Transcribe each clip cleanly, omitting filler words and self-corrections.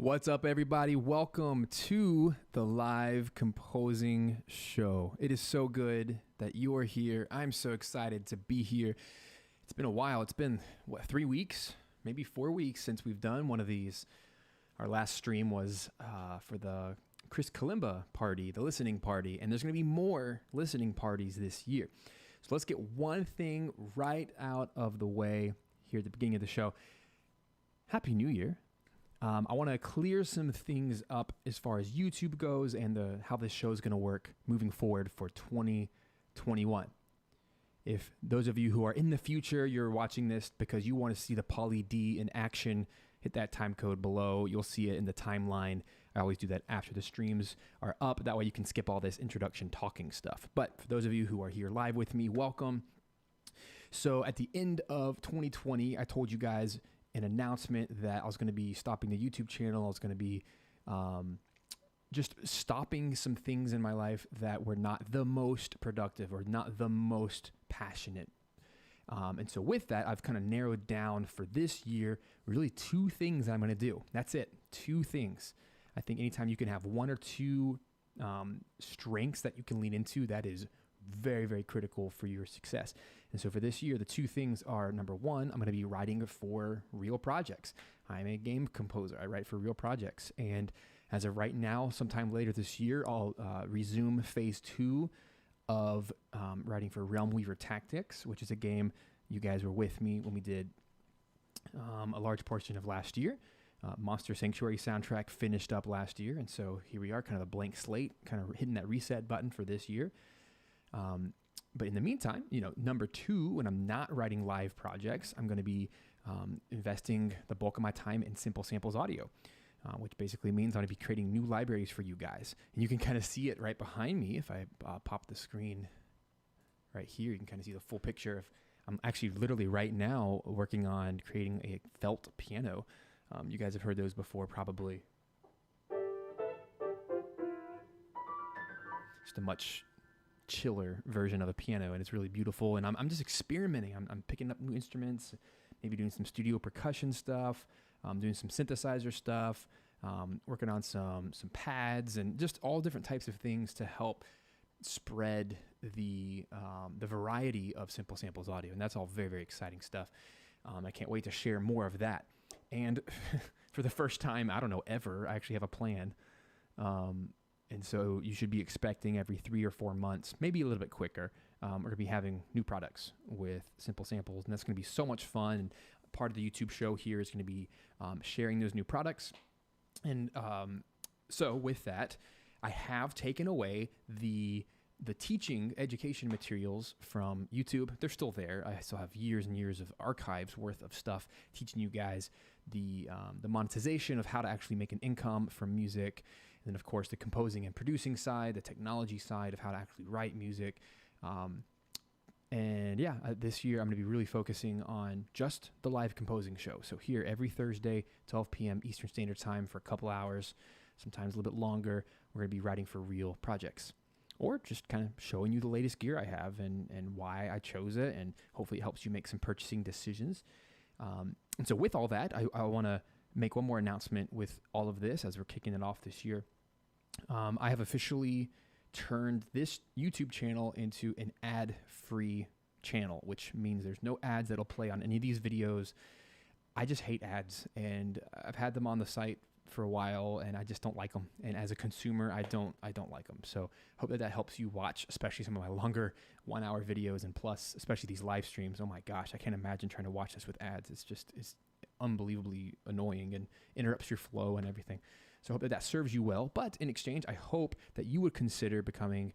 What's up, everybody? Welcome to the live composing show. It is so good that you are here. I'm so excited to be here. It's been a while. It's been, 3 weeks, maybe 4 weeks since we've done one of these. Our last stream was for the Chris Kalimba party, the listening party, and there's going to be more listening parties this year. So let's get one thing right out of the way here at the beginning of the show. Happy New Year. I want to clear some things up as far as YouTube goes and how this show is going to work moving forward for 2021. If those of you who are in the future, you're watching this because you want to see the Poly-D in action, hit that time code below. You'll see it in the timeline. I always do that after the streams are up. That way you can skip all this introduction talking stuff. But for those of you who are here live with me, welcome. So at the end of 2020, I told you guys an announcement that I was going to be stopping the YouTube channel. I was going to be just stopping some things in my life that were not the most productive or not the most passionate. And so with that, I've kind of narrowed down for this year, really 2 things I'm going to do. That's it. 2 things. I think anytime you can have 1 or 2 strengths that you can lean into, that is very, very critical for your success. And so for this year, the 2 things are, number 1, I'm going to be writing for real projects. I'm a game composer. I write for real projects. And as of right now, sometime later this year, I'll resume phase 2 of writing for Realm Weaver Tactics, which is a game you guys were with me when we did a large portion of last year. Monster Sanctuary soundtrack finished up last year. And so here we are, kind of a blank slate, kind of hitting that reset button for this year. But in the meantime, number 2, when I'm not writing live projects, I'm going to be investing the bulk of my time in Simple Samples audio, which basically means I'm going to be creating new libraries for you guys. And you can kind of see it right behind me. If I pop the screen right here, you can kind of see the full picture. I'm actually literally right now working on creating a felt piano. You guys have heard those before, probably. Just a much chiller version of a piano, and it's really beautiful. And I'm just experimenting. I'm picking up new instruments, maybe doing some studio percussion stuff, doing some synthesizer stuff, working on some pads, and just all different types of things to help spread the variety of Simple Samples audio. And that's all very, very exciting stuff. I can't wait to share more of that. And for the first time, I don't know, ever, I actually have a plan. And so you should be expecting every 3 or 4 months, maybe a little bit quicker, we're going to be having new products with Simple Samples. And that's going to be so much fun. And part of the YouTube show here is going to be sharing those new products. And so with that, I have taken away the teaching education materials from YouTube. They're still there. I still have years and years of archives worth of stuff teaching you guys the monetization of how to actually make an income from music. And then, of course, the composing and producing side, the technology side of how to actually write music. This year I'm going to be really focusing on just the live composing show. So here every Thursday, 12 p.m. Eastern Standard Time for a couple hours, sometimes a little bit longer, we're going to be writing for real projects. Or just kind of showing you the latest gear I have and why I chose it, and hopefully it helps you make some purchasing decisions. And so with all that, I want to make one more announcement with all of this as we're kicking it off this year. I have officially turned this YouTube channel into an ad-free channel, which means there's no ads that'll play on any of these videos. I just hate ads, and I've had them on the site for a while, and I just don't like them. And as a consumer, I don't like them. So hope that helps you watch, especially some of my longer 1-hour videos, and plus, especially these live streams. Oh my gosh, I can't imagine trying to watch this with ads. It's unbelievably annoying and interrupts your flow and everything. So I hope that serves you well. But in exchange, I hope that you would consider becoming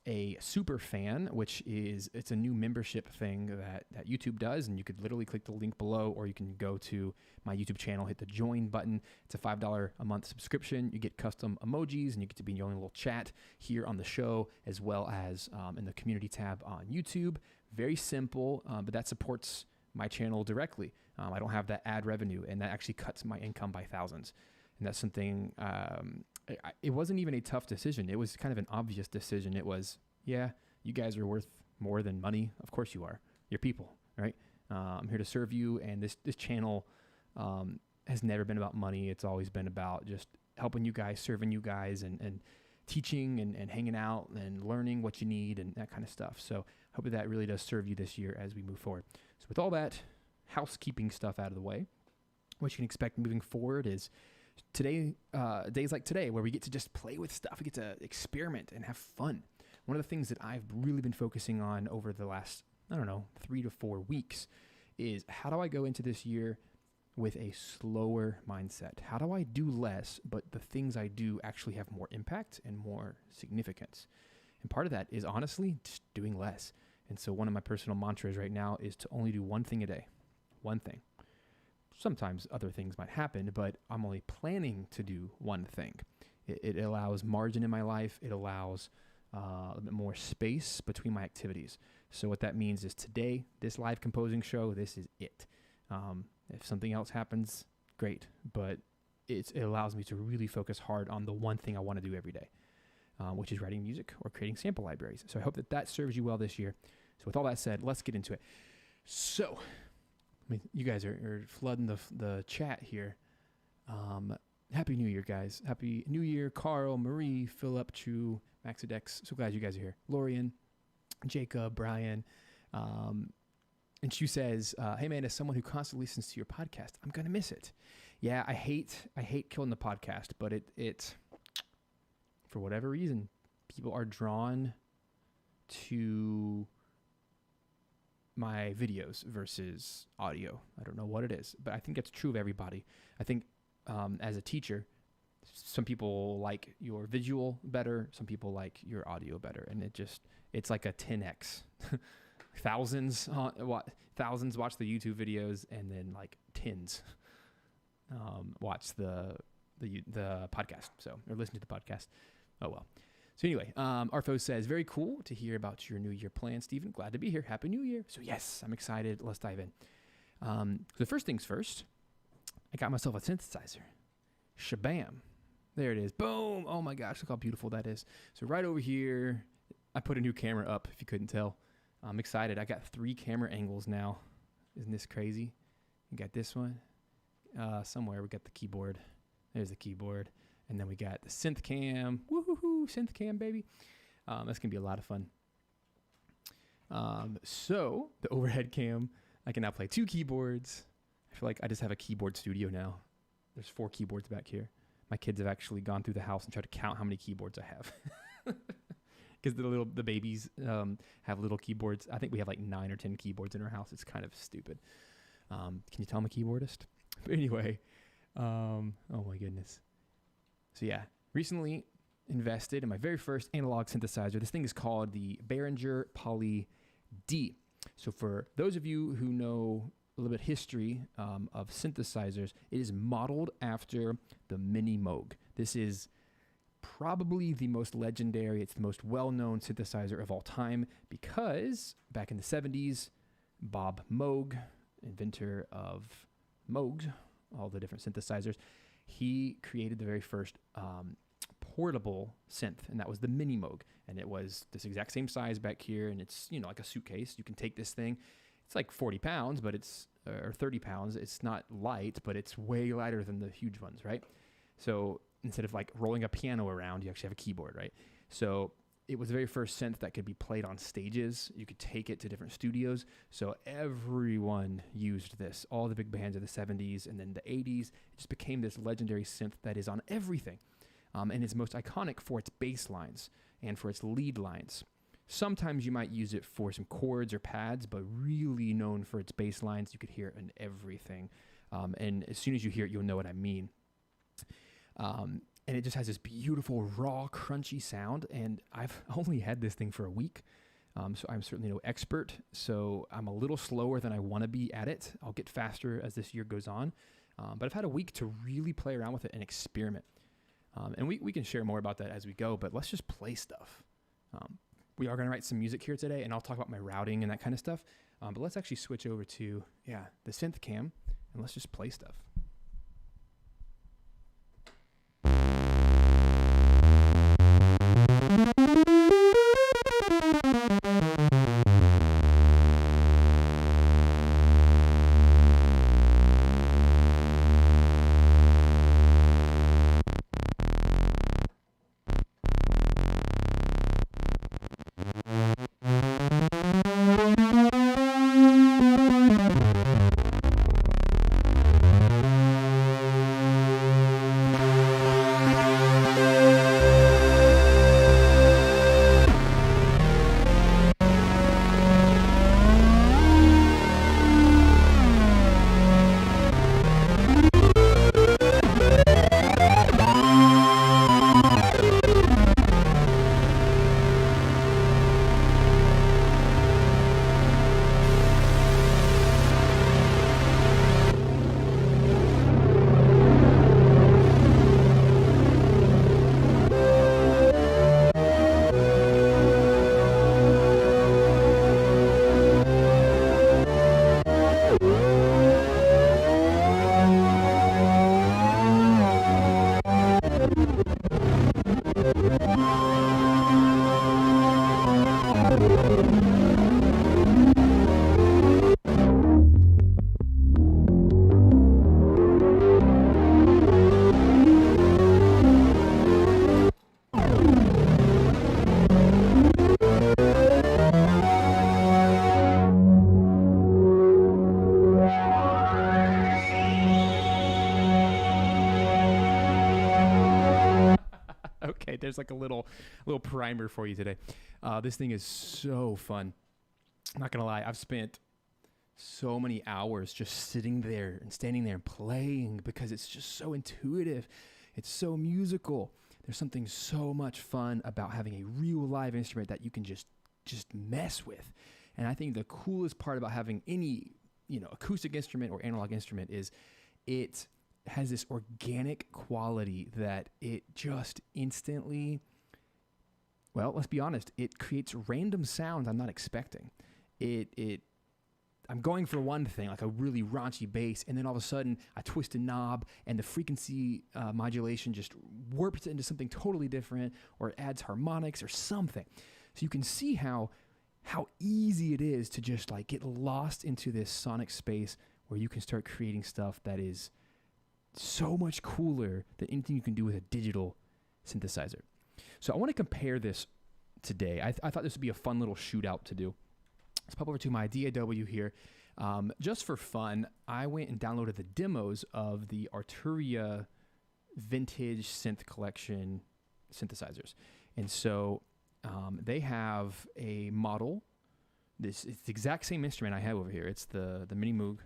a super fan, it's a new membership thing that YouTube does. And you could literally click the link below, or you can go to my YouTube channel, hit the join button. It's a $5 a month subscription. You get custom emojis, and you get to be in your own little chat here on the show, as well as in the community tab on YouTube. Very simple, but that supports my channel directly. I don't have that ad revenue, and that actually cuts my income by thousands. And that's something, it wasn't even a tough decision. It was kind of an obvious decision. It was, yeah, you guys are worth more than money. Of course you are. You're people, right? I'm here to serve you. And this channel has never been about money. It's always been about just helping you guys, serving you guys, and teaching and hanging out and learning what you need and that kind of stuff. So I hope that really does serve you this year as we move forward. So with all that housekeeping stuff out of the way, what you can expect moving forward is today, days like today, where we get to just play with stuff. We get to experiment and have fun. One of the things that I've really been focusing on over the last, 3 to 4 weeks is how do I go into this year with a slower mindset? How do I do less, but the things I do actually have more impact and more significance? And part of that is honestly just doing less. And so one of my personal mantras right now is to only do one thing a day. One thing. Sometimes other things might happen, but I'm only planning to do one thing. It allows margin in my life. It allows a bit more space between my activities. So what that means is today, this live composing show, this is it. If something else happens, great. But it allows me to really focus hard on the one thing I want to do every day, which is writing music or creating sample libraries. So I hope that serves you well this year. So with all that said, let's get into it. So, you guys are flooding the chat here. Happy New Year, guys. Happy New Year, Carl, Marie, Philip, Chu, Maxidex. So glad you guys are here. Lorian, Jacob, Brian. And Chu says, hey man, as someone who constantly listens to your podcast, I'm going to miss it. Yeah, I hate killing the podcast, but it for whatever reason, people are drawn to my videos versus audio. I don't know what it is, but I think that's true of everybody. I think as a teacher, some people like your visual better, some people like your audio better, and it's like a 10x. Thousands watch the YouTube videos, and then like tens watch the podcast. So, or listen to the podcast. Oh well. So anyway, Arfo says, very cool to hear about your New Year plan, Stephen. Glad to be here. Happy New Year. So yes, I'm excited. Let's dive in. So first things first, I got myself a synthesizer. Shabam. There it is. Boom. Oh my gosh, look how beautiful that is. So right over here, I put a new camera up, if you couldn't tell. I'm excited. I got 3 camera angles now. Isn't this crazy? You got this one. Somewhere we got the keyboard. There's the keyboard. And then we got the synth cam. Woohoo, synth cam, baby. That's going to be a lot of fun. So the overhead cam, I can now play 2 keyboards. I feel like I just have a keyboard studio now. There's 4 keyboards back here. My kids have actually gone through the house and tried to count how many keyboards I have. Because the babies have little keyboards. I think we have like 9 or 10 keyboards in our house. It's kind of stupid. Can you tell I'm a keyboardist? But anyway, oh my goodness. So yeah, recently invested in my very first analog synthesizer. This thing is called the Behringer Poly-D. So for those of you who know a little bit history of synthesizers, it is modeled after the Minimoog. This is probably the most legendary, it's the most well-known synthesizer of all time because back in the 70s, Bob Moog, inventor of Moogs, all the different synthesizers, he created the very first portable synth, and that was the Minimoog. And it was this exact same size back here, and it's, like a suitcase. You can take this thing. It's like 40 pounds, but or 30 pounds. It's not light, but it's way lighter than the huge ones, right? So instead of like rolling a piano around, you actually have a keyboard, right? So it was the very first synth that could be played on stages. You could take it to different studios. So everyone used this. All the big bands of the 70s and then the 80s. It just became this legendary synth that is on everything. And is most iconic for its bass lines and for its lead lines. Sometimes you might use it for some chords or pads, but really known for its bass lines. You could hear it in everything. And as soon as you hear it, you'll know what I mean. And it just has this beautiful, raw, crunchy sound. And I've only had this thing for a week. So I'm certainly no expert. So I'm a little slower than I want to be at it. I'll get faster as this year goes on. But I've had a week to really play around with it and experiment. And we can share more about that as we go, but let's just play stuff. We are going to write some music here today, and I'll talk about my routing and that kind of stuff. But let's actually switch over to, the synth cam, and let's just play stuff. There's like a little primer for you today. This thing is so fun. I'm not gonna lie, I've spent so many hours just sitting there and standing there and playing because it's just so intuitive. It's so musical. There's something so much fun about having a real live instrument that you can just mess with. And I think the coolest part about having any, acoustic instrument or analog instrument is it has this organic quality that it just instantly, well, let's be honest, it creates random sounds I'm not expecting. I'm going for one thing, like a really raunchy bass, and then all of a sudden I twist a knob and the frequency modulation just warps it into something totally different, or it adds harmonics or something. So you can see how easy it is to just like get lost into this sonic space where you can start creating stuff that is so much cooler than anything you can do with a digital synthesizer. So I want to compare this today. I thought this would be a fun little shootout to do. Let's pop over to my DAW here. Just for fun, I went and downloaded the demos of the Arturia Vintage Synth Collection synthesizers. And so they have a model. It's the exact same instrument I have over here. It's the Minimoog.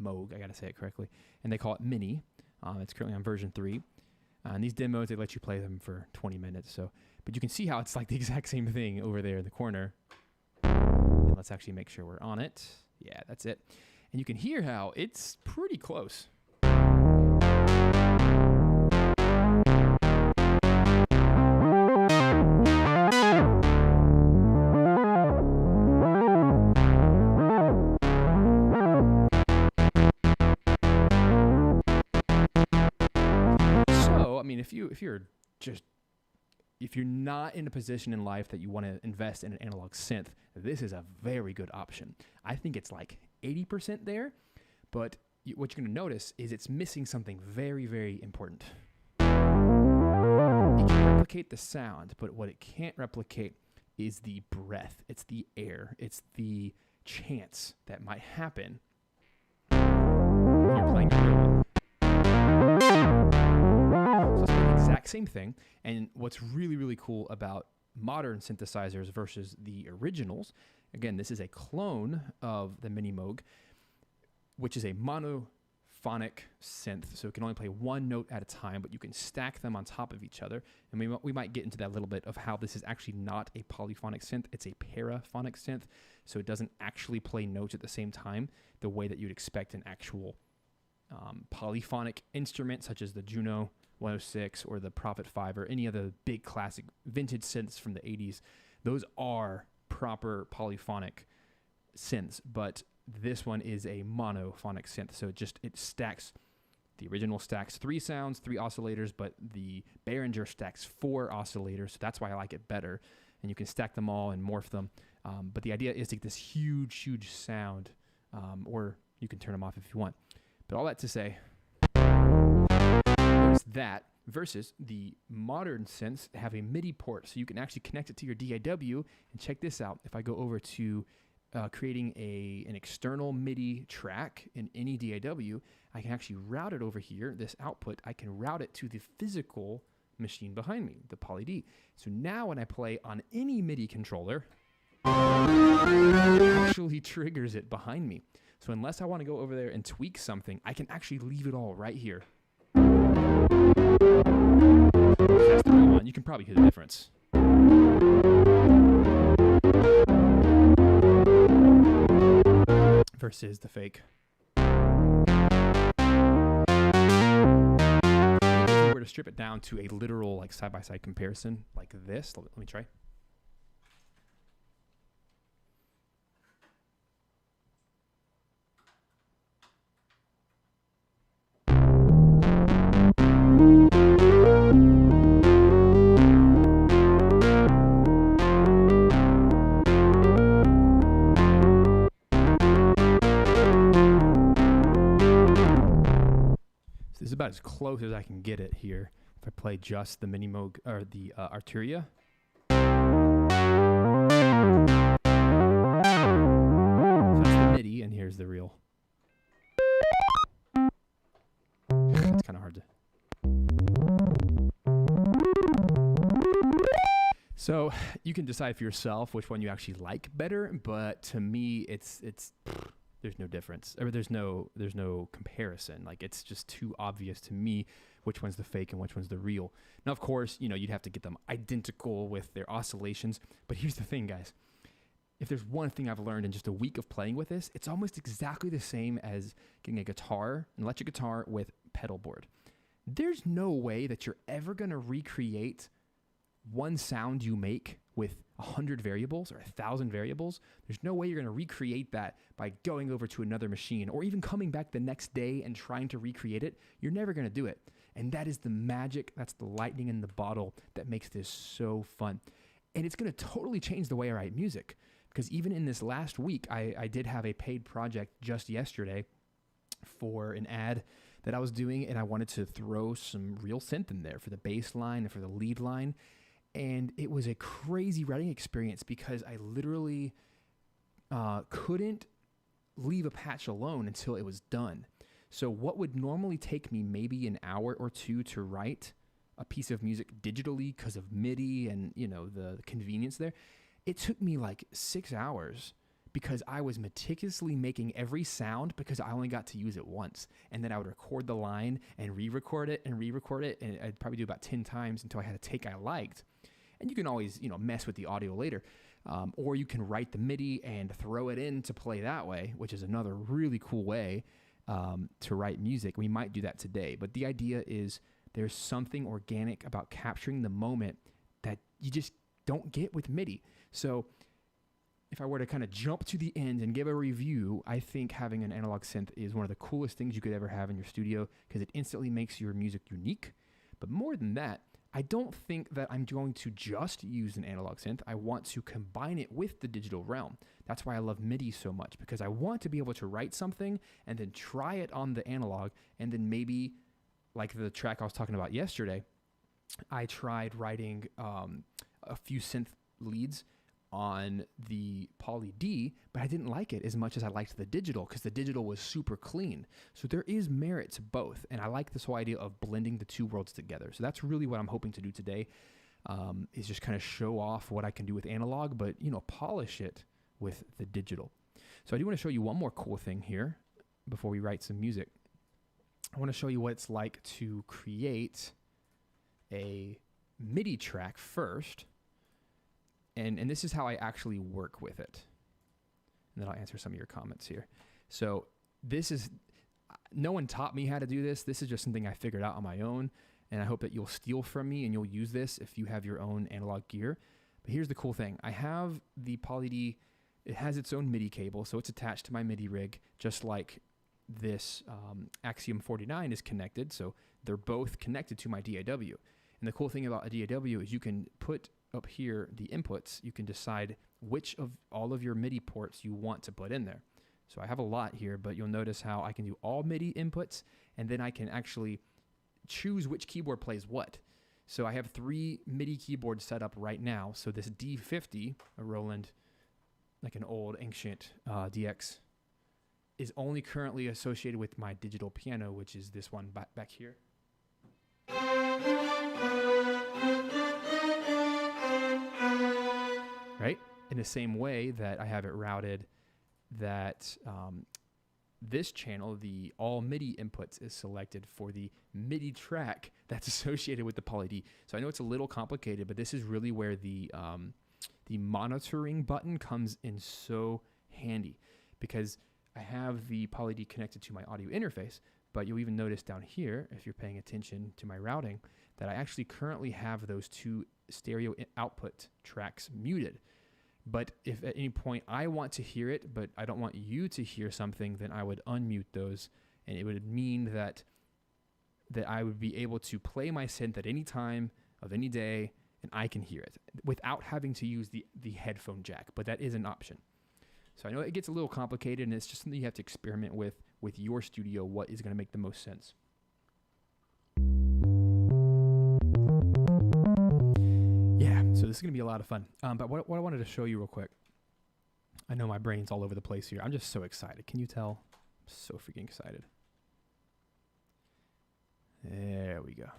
I got to say it correctly. And they call it Mini. It's currently on version 3. And these demos, they let you play them for 20 minutes. But you can see how it's like the exact same thing over there in the corner. And let's actually make sure we're on it. Yeah, that's it. And you can hear how it's pretty close. If you're not in a position in life that you want to invest in an analog synth, this is a very good option. I think it's like 80% there, but what you're going to notice is it's missing something very, very important. It can replicate the sound, but what it can't replicate is the breath. It's the air. It's the chance that might happen when you're playing a real one. So it's the exact same thing. And what's really, really cool about modern synthesizers versus the originals, again, this is a clone of the Minimoog, which is a monophonic synth. So it can only play one note at a time, but you can stack them on top of each other. And we might get into that a little bit of how this is actually not a polyphonic synth. It's a paraphonic synth. So it doesn't actually play notes at the same time the way that you'd expect an actual polyphonic instrument, such as the Juno 106 or the Prophet 5 or any of the big classic vintage synths from the 80s. Those are proper polyphonic synths, but this one is a monophonic synth. So it stacks, the original stacks 3 sounds, 3 oscillators, but the Behringer stacks 4 oscillators. So that's why I like it better. And you can stack them all and morph them. But the idea is to get this huge, huge sound, or you can turn them off if you want. But all that to say, there's that versus the modern synths have a MIDI port. So you can actually connect it to your DAW. And check this out. If I go over to creating an external MIDI track in any DAW, I can actually route it over here. This output, I can route it to the physical machine behind me, the Poly-D. So now when I play on any MIDI controller, it actually triggers it behind me. So unless I want to go over there and tweak something, I can actually leave it all right here. That's the real one. You can probably hear the difference. Versus the fake. If we were to strip it down to a literal like side-by-side comparison like this, let me try. This is about as close as I can get it here. If I play just the Minimoog or the Arturia. So that's the MIDI, and here's the real. It's kind of hard to. So you can decide for yourself which one you actually like better, but to me, it's there's no difference, or there's no comparison. Like, it's just too obvious to me which one's the fake and which one's the real. Now, of course, you'd have to get them identical with their oscillations. But here's the thing, guys. If there's one thing I've learned in just a week of playing with this, it's almost exactly the same as getting a guitar, an electric guitar with pedal board. There's no way that you're ever going to recreate one sound you make with 100 variables or 1,000 variables. There's no way you're going to recreate that by going over to another machine or even coming back the next day and trying to recreate it. You're never going to do it. And that is the magic. That's the lightning in the bottle that makes this so fun. And it's going to totally change the way I write music. Because even in this last week, I did have a paid project just yesterday for an ad that I was doing, and I wanted to throw some real synth in there for the bass line and for the lead line. And it was a crazy writing experience because I literally couldn't leave a patch alone until it was done. So what would normally take me maybe an hour or two to write a piece of music digitally because of MIDI and the convenience there, it took me like 6 hours because I was meticulously making every sound because I only got to use it once. And then I would record the line and re-record it. And I'd probably do about 10 times until I had a take I liked. And you can always, mess with the audio later. Or you can write the MIDI and throw it in to play that way, which is another really cool way to write music. We might do that today. But the idea is there's something organic about capturing the moment that you just don't get with MIDI. So if I were to kind of jump to the end and give a review, I think having an analog synth is one of the coolest things you could ever have in your studio because it instantly makes your music unique. But more than that, I don't think that I'm going to just use an analog synth. I want to combine it with the digital realm. That's why I love MIDI so much, because I want to be able to write something and then try it on the analog, and then maybe, like the track I was talking about yesterday, I tried writing a few synth leads on the Poly-D, but I didn't like it as much as I liked the digital because the digital was super clean. So there is merit to both, and I like this whole idea of blending the two worlds together. So that's really what I'm hoping to do today, is just kind of show off what I can do with analog, but polish it with the digital. So I do want to show you one more cool thing here before we write some music. I want to show you what it's like to create a MIDI track first. And this is how I actually work with it. And then I'll answer some of your comments here. So no one taught me how to do this. This is just something I figured out on my own. And I hope that you'll steal from me and you'll use this if you have your own analog gear. But here's the cool thing. I have the Poly-D. It has its own MIDI cable, so it's attached to my MIDI rig, just like this Axiom 49 is connected. So they're both connected to my DAW. And the cool thing about a DAW is you can put up here the inputs. You can decide which of all of your MIDI ports you want to put in there. So I have a lot here, but you'll notice how I can do all MIDI inputs, and then I can actually choose which keyboard plays what. So I have 3 MIDI keyboards set up right now. So this D50, a Roland, like an old ancient DX, is only currently associated with my digital piano, which is this one back here. Right? In the same way that I have it routed that this channel, the all MIDI inputs, is selected for the MIDI track that's associated with the Poly-D. So I know it's a little complicated, but this is really where the monitoring button comes in so handy, because I have the Poly-D connected to my audio interface, but you'll even notice down here, if you're paying attention to my routing, that I actually currently have those 2 stereo output tracks muted. But if at any point I want to hear it, but I don't want you to hear something, then I would unmute those, and it would mean that I would be able to play my synth at any time of any day, and I can hear it without having to use the headphone jack. But that is an option. So I know it gets a little complicated, and it's just something you have to experiment with your studio, what is going to make the most sense. So this is going to be a lot of fun. But what I wanted to show you real quick, I know my brain's all over the place here. I'm just so excited. Can you tell? I'm so freaking excited. There we go.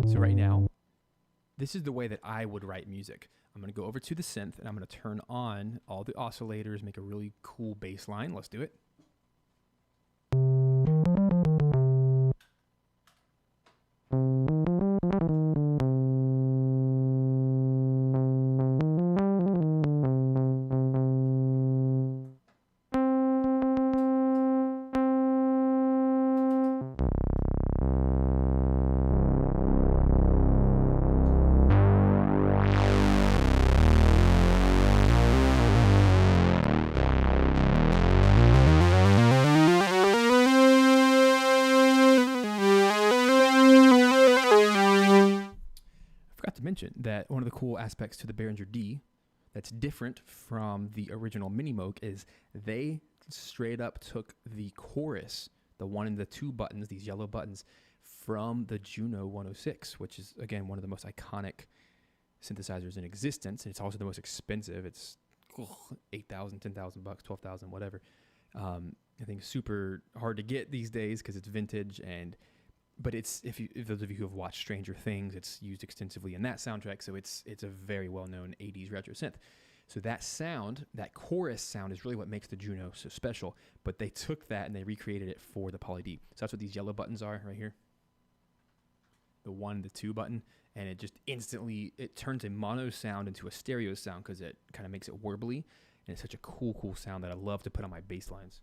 So right now, this is the way that I would write music. I'm going to go over to the synth and I'm going to turn on all the oscillators, make a really cool bass line. Let's do it. Mention that one of the cool aspects to the Behringer D that's different from the original Minimoog is they straight up took the chorus, the 1 and the 2 buttons, these yellow buttons, from the Juno 106, which is, again, one of the most iconic synthesizers in existence. And it's also the most expensive. It's $8,000, $10,000, $12,000, whatever. I think super hard to get these days because it's vintage. But it's if those of you who have watched Stranger Things, it's used extensively in that soundtrack. So it's a very well-known 80s retro synth. So that sound, that chorus sound, is really what makes the Juno so special. But they took that and they recreated it for the Poly-D. So that's what these yellow buttons are right here. The 1, the 2 button. And it just instantly, it turns a mono sound into a stereo sound because it kind of makes it warbly. And it's such a cool sound that I love to put on my bass lines.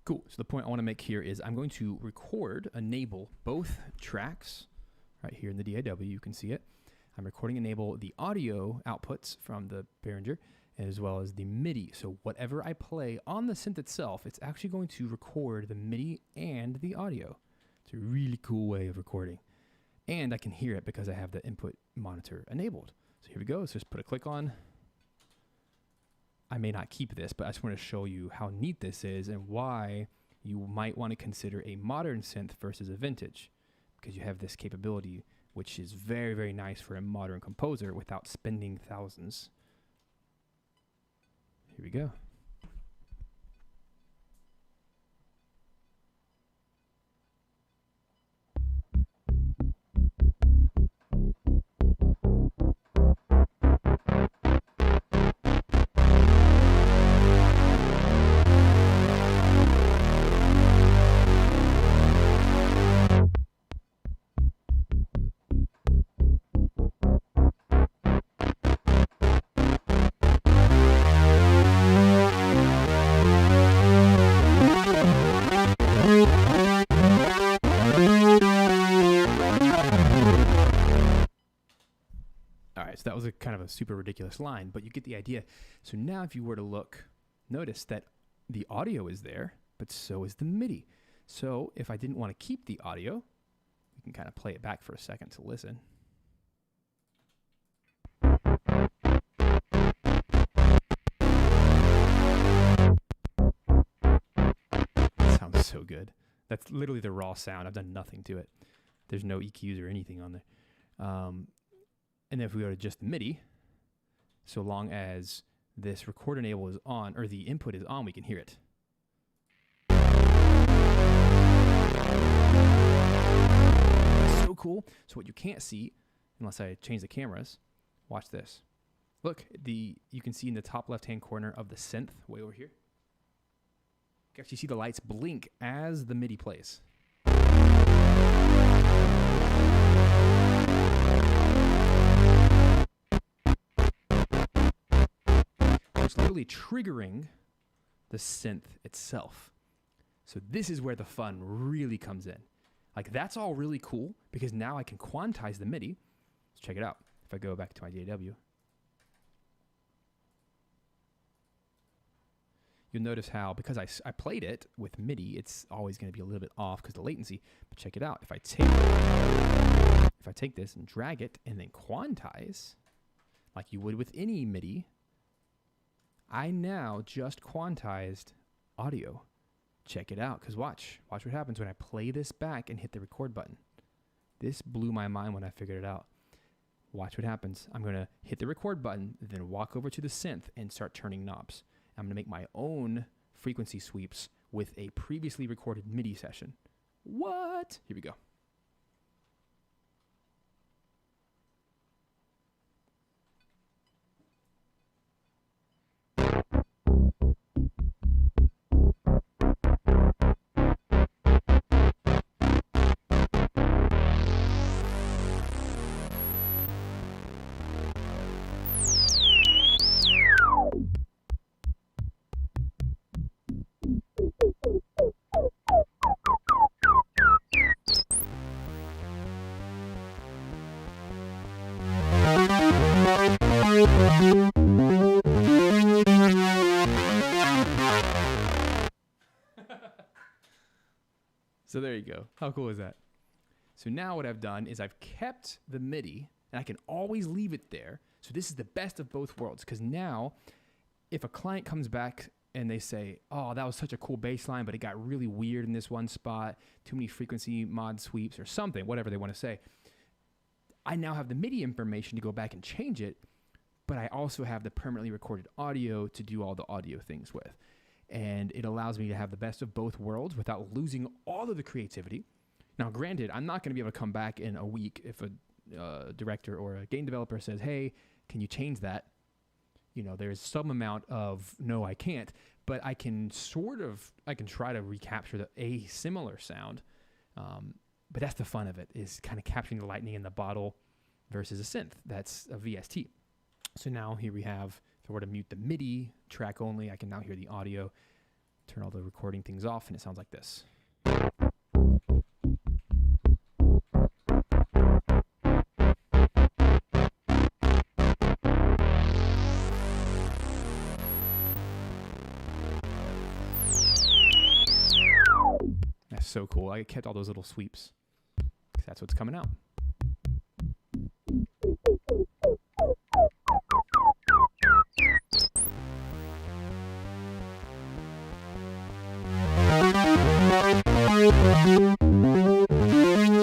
Cool. So the point I want to make here is I'm going to enable both tracks right here in the DAW. You can see it. I'm enable the audio outputs from the Behringer as well as the MIDI. So whatever I play on the synth itself, it's actually going to record the MIDI and the audio. It's a really cool way of recording. And I can hear it because I have the input monitor enabled. So here we go. Let's just put a click on. I may not keep this, but I just want to show you how neat this is and why you might want to consider a modern synth versus a vintage, because you have this capability, which is very, very nice for a modern composer without spending thousands. Here we go. So that was a kind of a super ridiculous line, but you get the idea. So now if you were to look, notice that the audio is there, but so is the MIDI. So if I didn't want to keep the audio, we can kind of play it back for a second to listen. Sounds so good. That's literally the raw sound. I've done nothing to it. There's no EQs or anything on there. And then if we go to just the MIDI, so long as this record enable is on, or the input is on, we can hear it. So cool. So what you can't see, unless I change the cameras, watch this. Look, you can see in the top left-hand corner of the synth, way over here, you can actually see the lights blink as the MIDI plays. It's literally triggering the synth itself. So this is where the fun really comes in. Like, that's all really cool because now I can quantize the MIDI. Let's check it out. If I go back to my DAW, you'll notice how, because I played it with MIDI, it's always going to be a little bit off because of the latency. But check it out. If I take this and drag it and then quantize, like you would with any MIDI, I now just quantized audio. Check it out, because watch what happens when I play this back and hit the record button. This blew my mind when I figured it out. Watch what happens. I'm going to hit the record button, then walk over to the synth and start turning knobs. I'm going to make my own frequency sweeps with a previously recorded MIDI session. What? Here we go. So there you go. How cool is that? So now what I've done is I've kept the MIDI, and I can always leave it there. So this is the best of both worlds, because now if a client comes back and they say, oh, that was such a cool bass line, but it got really weird in this one spot, too many frequency mod sweeps or something, whatever they want to say, I now have the MIDI information to go back and change it, but I also have the permanently recorded audio to do all the audio things with. And it allows me to have the best of both worlds without losing all of the creativity. Now, granted, I'm not going to be able to come back in a week if a director or a game developer says, hey, can you change that? You know, there's some amount of, no, I can't, but I can try to recapture a similar sound. But that's the fun of it, is kind of capturing the lightning in the bottle versus a synth. That's a VST. So now here we have, if I were to mute the MIDI track only, I can now hear the audio, turn all the recording things off, and it sounds like this. That's so cool. I kept all those little sweeps, because that's what's coming out.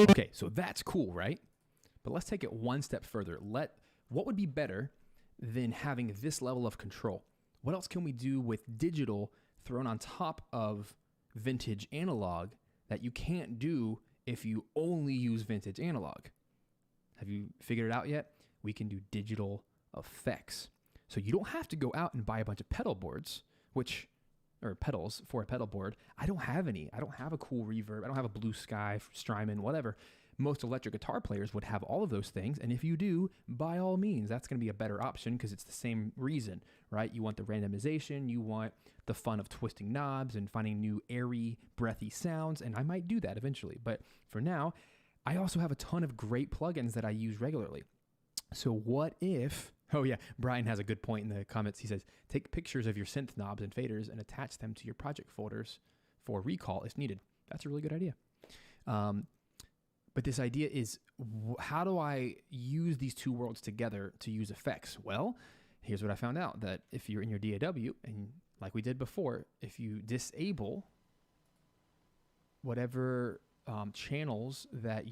Okay, so that's cool, right? But let's take it one step further. What would be better than having this level of control? What else can we do with digital thrown on top of vintage analog that you can't do if you only use vintage analog? Have you figured it out yet? We can do digital effects. So you don't have to go out and buy a bunch of pedal boards, or pedals for a pedal board. I don't have any. I don't have a cool reverb. I don't have a Blue Sky, Strymon, whatever. Most electric guitar players would have all of those things. And if you do, by all means, that's going to be a better option, because it's the same reason, right? You want the randomization. You want the fun of twisting knobs and finding new airy, breathy sounds. And I might do that eventually. But for now, I also have a ton of great plugins that I use regularly. So what if... Oh yeah, Brian has a good point in the comments. He says, take pictures of your synth knobs and faders and attach them to your project folders for recall if needed. That's a really good idea. But this idea is, how do I use these two worlds together to use effects? Well, here's what I found out, that if you're in your DAW, and like we did before, if you disable whatever channels that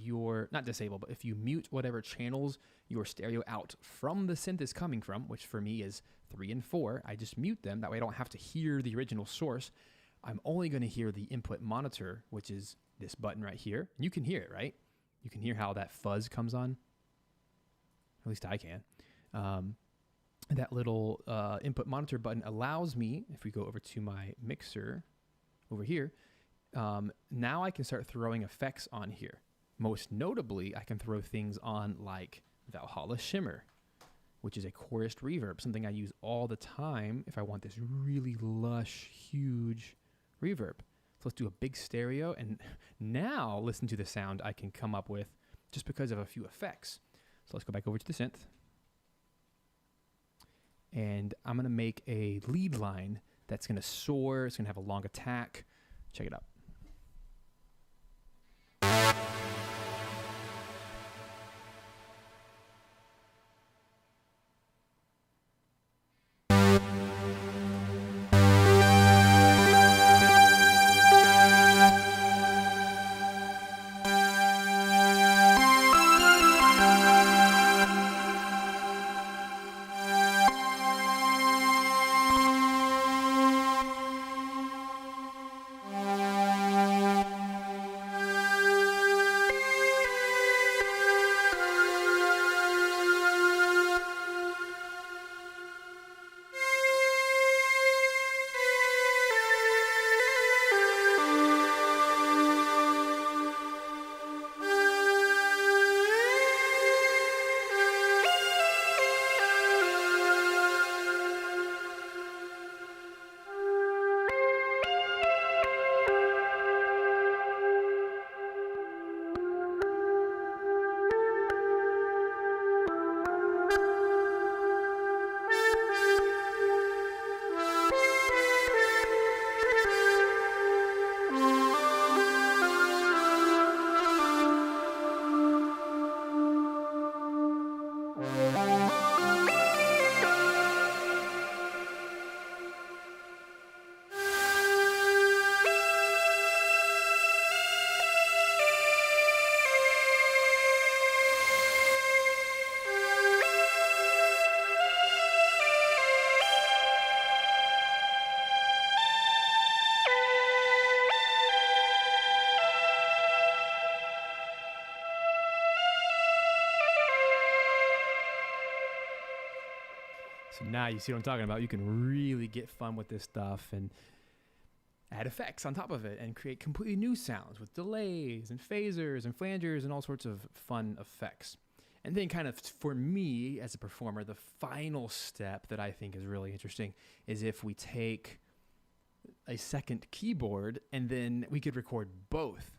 not disable, but if you mute whatever channels your stereo out from the synth is coming from, which for me is 3 and 4, I just mute them. That way I don't have to hear the original source. I'm only going to hear the input monitor, which is this button right here. And you can hear it, right? You can hear how that fuzz comes on. At least I can. That little input monitor button allows me, if we go over to my mixer over here, now I can start throwing effects on here. Most notably, I can throw things on like Valhalla Shimmer, which is a chorused reverb, something I use all the time if I want this really lush, huge reverb. So let's do a big stereo, and now listen to the sound I can come up with just because of a few effects. So let's go back over to the synth. And I'm going to make a lead line that's going to soar. It's going to have a long attack. Check it out. So now you see what I'm talking about. You can really get fun with this stuff and add effects on top of it and create completely new sounds with delays and phasers and flangers and all sorts of fun effects. And then kind of for me as a performer, the final step that I think is really interesting is if we take a second keyboard and then we could record both.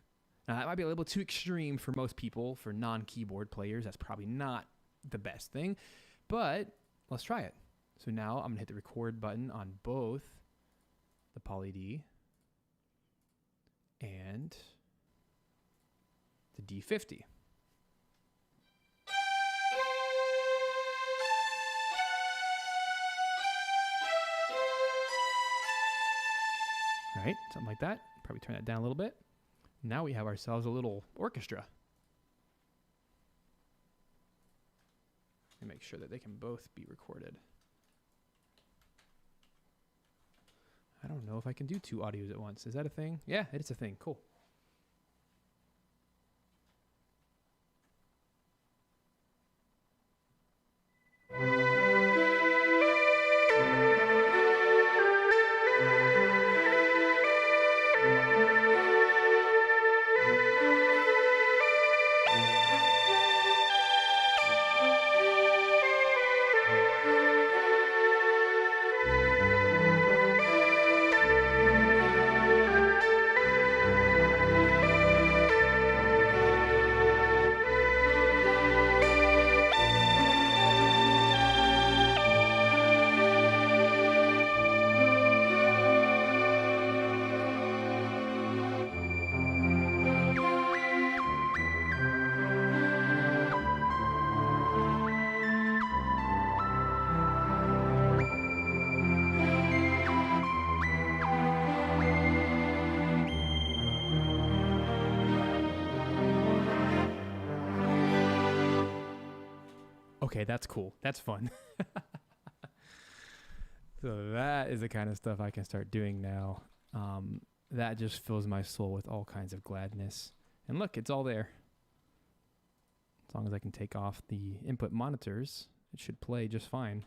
Now that might be a little too extreme for most people. For non-keyboard players, that's probably not the best thing, but let's try it. So now I'm gonna hit the record button on both the Poly-D and the D50. All right, something like that. Probably turn that down a little bit. Now we have ourselves a little orchestra. And make sure that they can both be recorded. I don't know if I can do two audios at once. Is that a thing? Yeah, it's a thing. Cool. Okay, that's cool. That's fun. So that is the kind of stuff I can start doing now. That just fills my soul with all kinds of gladness. And look, it's all there. As long as I can take off the input monitors, it should play just fine.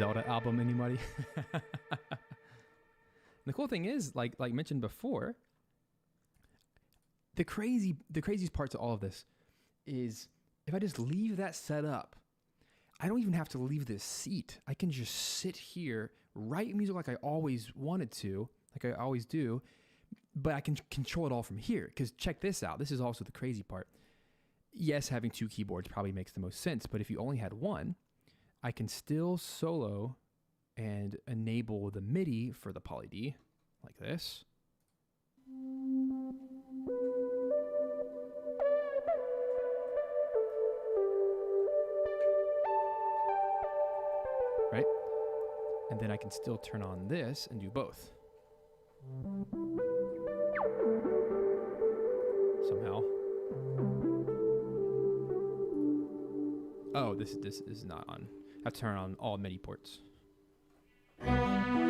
Zelda album, anybody? The cool thing is, like mentioned before, the craziest part to all of this is if I just leave that set up, I don't even have to leave this seat. I can just sit here, write music like I always wanted to, like I always do, but I can control it all from here. Because check this out. This is also the crazy part. Yes, having two keyboards probably makes the most sense, but if you only had one, I can still solo and enable the MIDI for the Poly-D like this. Right? And then I can still turn on this and do both. Somehow. Oh, this is not on. I have to turn on all MIDI ports. So now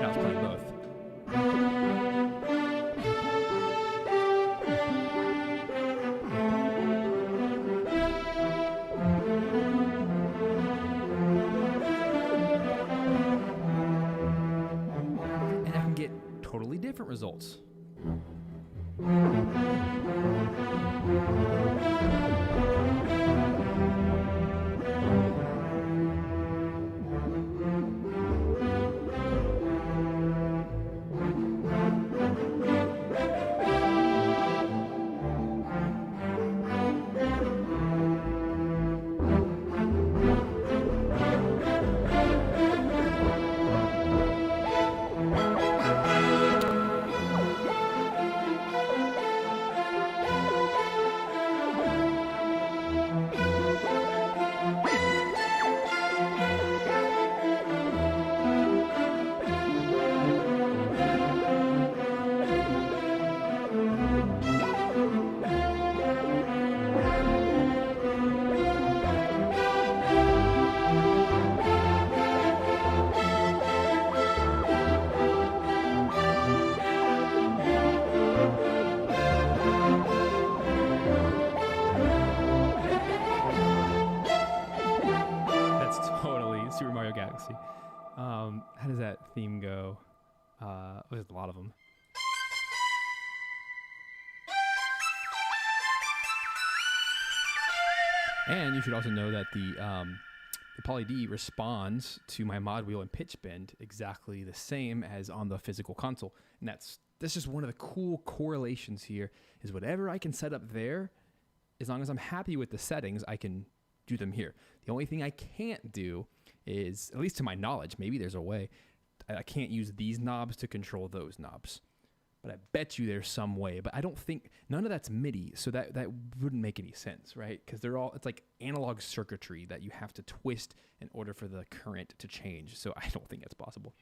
it's playing both. And I can get totally different results. How does that theme go? There's a lot of them. And you should also know that the Poly-D responds to my mod wheel and pitch bend exactly the same as on the physical console. And that's just one of the cool correlations here, is whatever I can set up there, as long as I'm happy with the settings, I can do them here. The only thing I can't do is, at least to my knowledge, maybe there's a way, I can't use these knobs to control those knobs. But I bet you there's some way. But I don't think, none of that's MIDI, so that wouldn't make any sense, right? Because they're all, it's like analog circuitry that you have to twist in order for the current to change. So I don't think that's possible.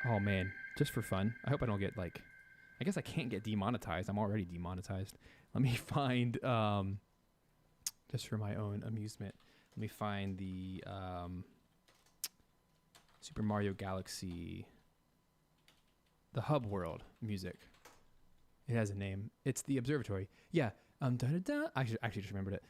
Oh man, just for fun. I hope I don't get like, I guess I can't get demonetized. I'm already demonetized. Let me find, just for my own amusement, let me find the Super Mario Galaxy, the Hub World music. It has a name. It's the Observatory. Yeah. I actually just remembered it.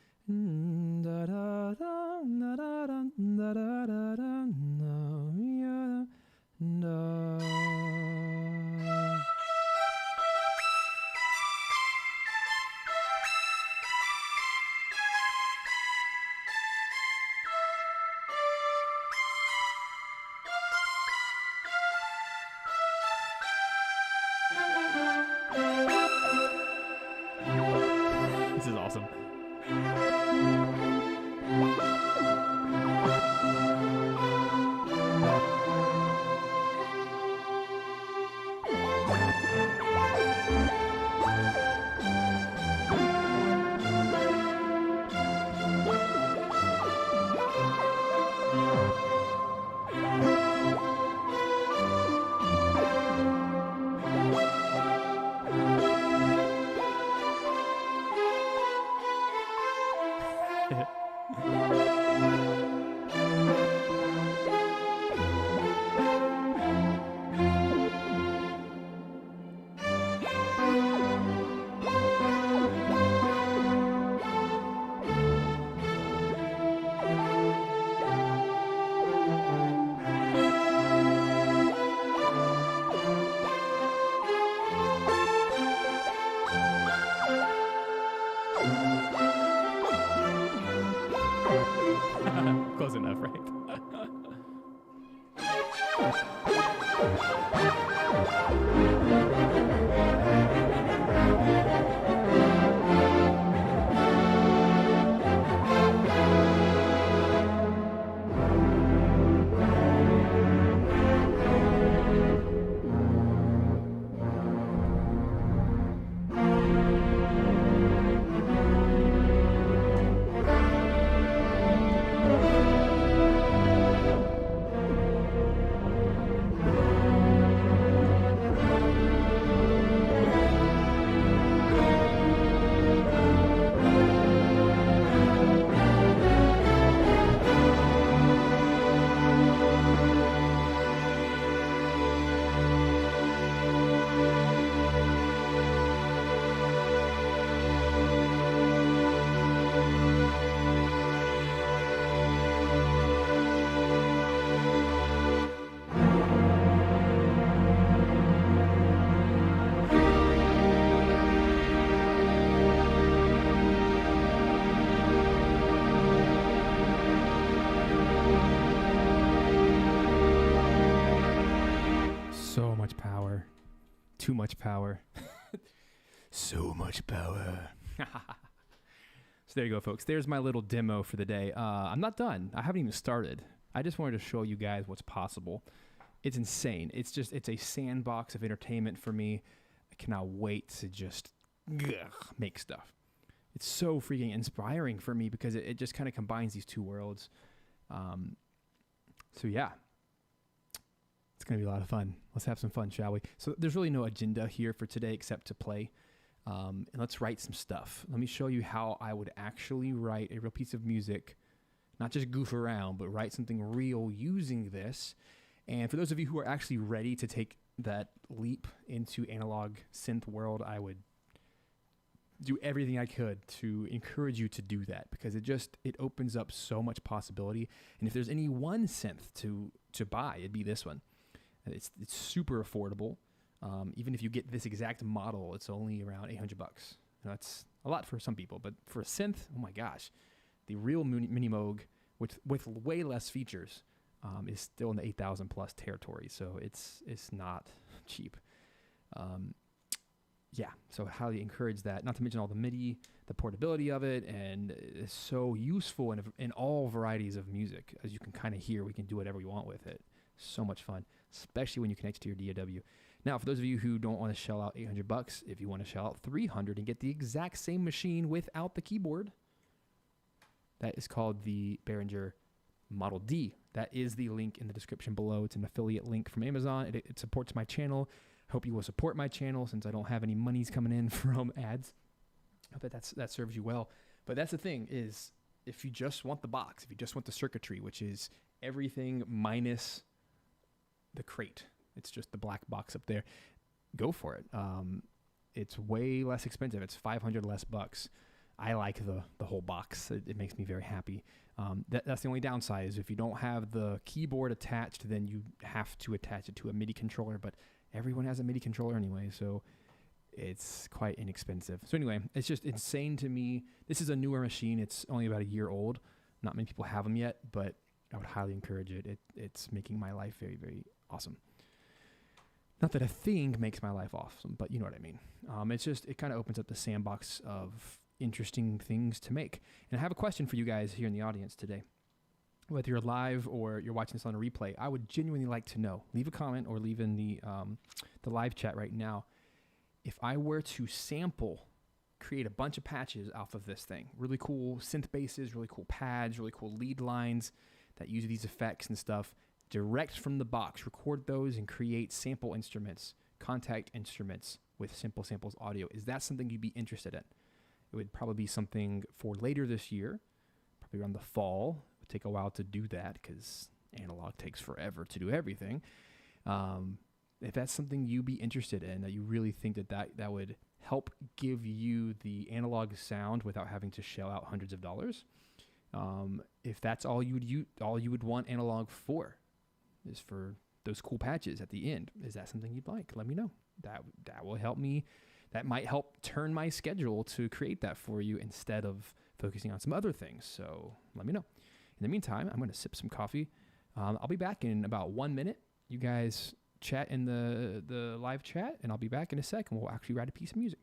This is awesome. So much power. Too much power. So much power. So there you go, folks. There's my little demo for the day. I'm not done. I haven't even started. I just wanted to show you guys what's possible. It's insane. It's a sandbox of entertainment for me. I cannot wait to just make stuff. It's so freaking inspiring for me because it just kind of combines these two worlds. So yeah. It's going to be a lot of fun. Let's have some fun, shall we? So there's really no agenda here for today except to play. And let's write some stuff. Let me show you how I would actually write a real piece of music, not just goof around, but write something real using this. And for those of you who are actually ready to take that leap into analog synth world, I would do everything I could to encourage you to do that because it opens up so much possibility. And if there's any one synth to buy, it'd be this one. It's super affordable. Even if you get this exact model, it's only around $800. That's a lot for some people, but for a synth, oh my gosh, the real Minimoog with way less features is still in the 8,000 plus territory. So it's not cheap. Yeah, so highly encourage that. Not to mention all the MIDI, the portability of it, and it's so useful in all varieties of music. As you can kind of hear, we can do whatever we want with it. So much fun, especially when you connect to your DAW. Now, for those of you who don't want to shell out $800, if you want to shell out $300 and get the exact same machine without the keyboard, that is called the Behringer Poly-D. That is the link in the description below. It's an affiliate link from Amazon. It supports my channel. Hope you will support my channel since I don't have any monies coming in from ads. I hope that serves you well. But that's the thing is, if you just want the box, if you just want the circuitry, which is everything minus the crate, it's just the black box up there, go for it. It's way less expensive. It's $500 less bucks. I like the whole box. It makes me very happy. That's the only downside is if you don't have the keyboard attached, then you have to attach it to a MIDI controller, but everyone has a MIDI controller anyway, so it's quite inexpensive. So anyway, it's just insane to me. This is a newer machine. It's only about a year old. Not many people have them yet, but I would highly encourage it. It's making my life very, very awesome. Not that a thing makes my life awesome, but you know what I mean. It kind of opens up the sandbox of interesting things to make. And I have a question for you guys here in the audience today. Whether you're live or you're watching this on a replay, I would genuinely like to know. Leave a comment or leave in the live chat right now. If I were to create a bunch of patches off of this thing, really cool synth basses, really cool pads, really cool lead lines that use these effects and stuff, direct from the box, record those and create sample instruments, contact instruments with Simple Samples audio. Is that something you'd be interested in? It would probably be something for later this year, probably around the fall. It would take a while to do that because analog takes forever to do everything. If that's something you'd be interested in, that you really think that would help give you the analog sound without having to shell out hundreds of dollars, if that's all you would want analog for, is for those cool patches at the end, is that something you'd like? Let me know. That will help me. That might help turn my schedule to create that for you instead of focusing on some other things. So let me know. In the meantime, I'm going to sip some coffee. I'll be back in about 1 minute. you guys chat in the live chat, and I'll be back in a sec, and we'll actually write a piece of music.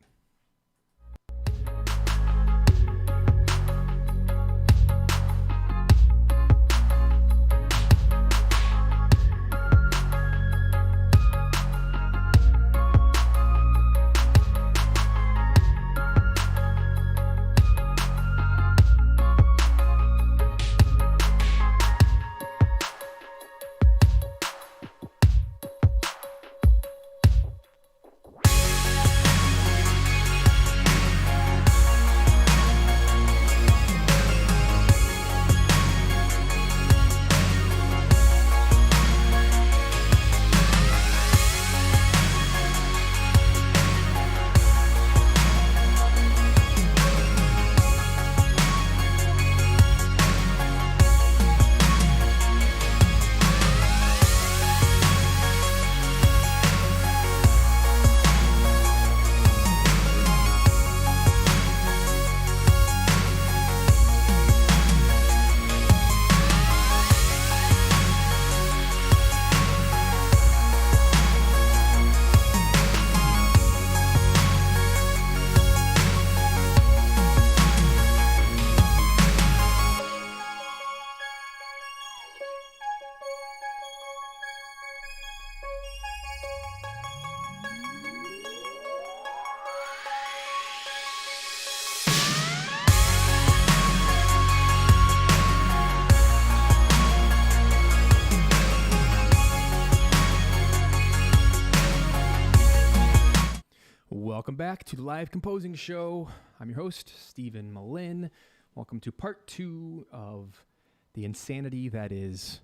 Welcome back to the Live Composing Show. I'm your host, Stephen Malin. Welcome to part 2 of the insanity that is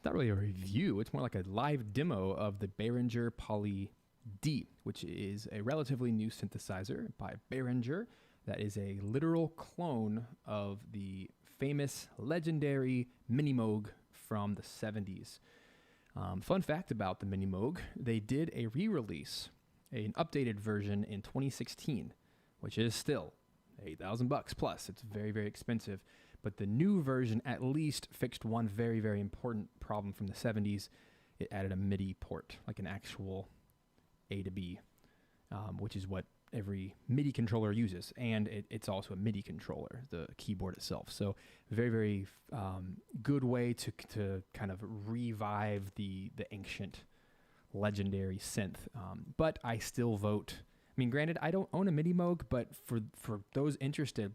not really a review. It's more like a live demo of the Behringer Poly-D, which is a relatively new synthesizer by Behringer that is a literal clone of the famous, legendary Minimoog from the 70s. Fun fact about the Minimoog, they did a re-release, an updated version in 2016, which is still $8,000 plus. It's very, very expensive. But the new version at least fixed one very, very important problem from the 70s. It added a MIDI port, like an actual A to B, which is what every MIDI controller uses. And it's also a MIDI controller, the keyboard itself. So very, very good way to kind of revive the ancient legendary synth. But I still vote. I mean, granted, I don't own a Minimoog, but for those interested,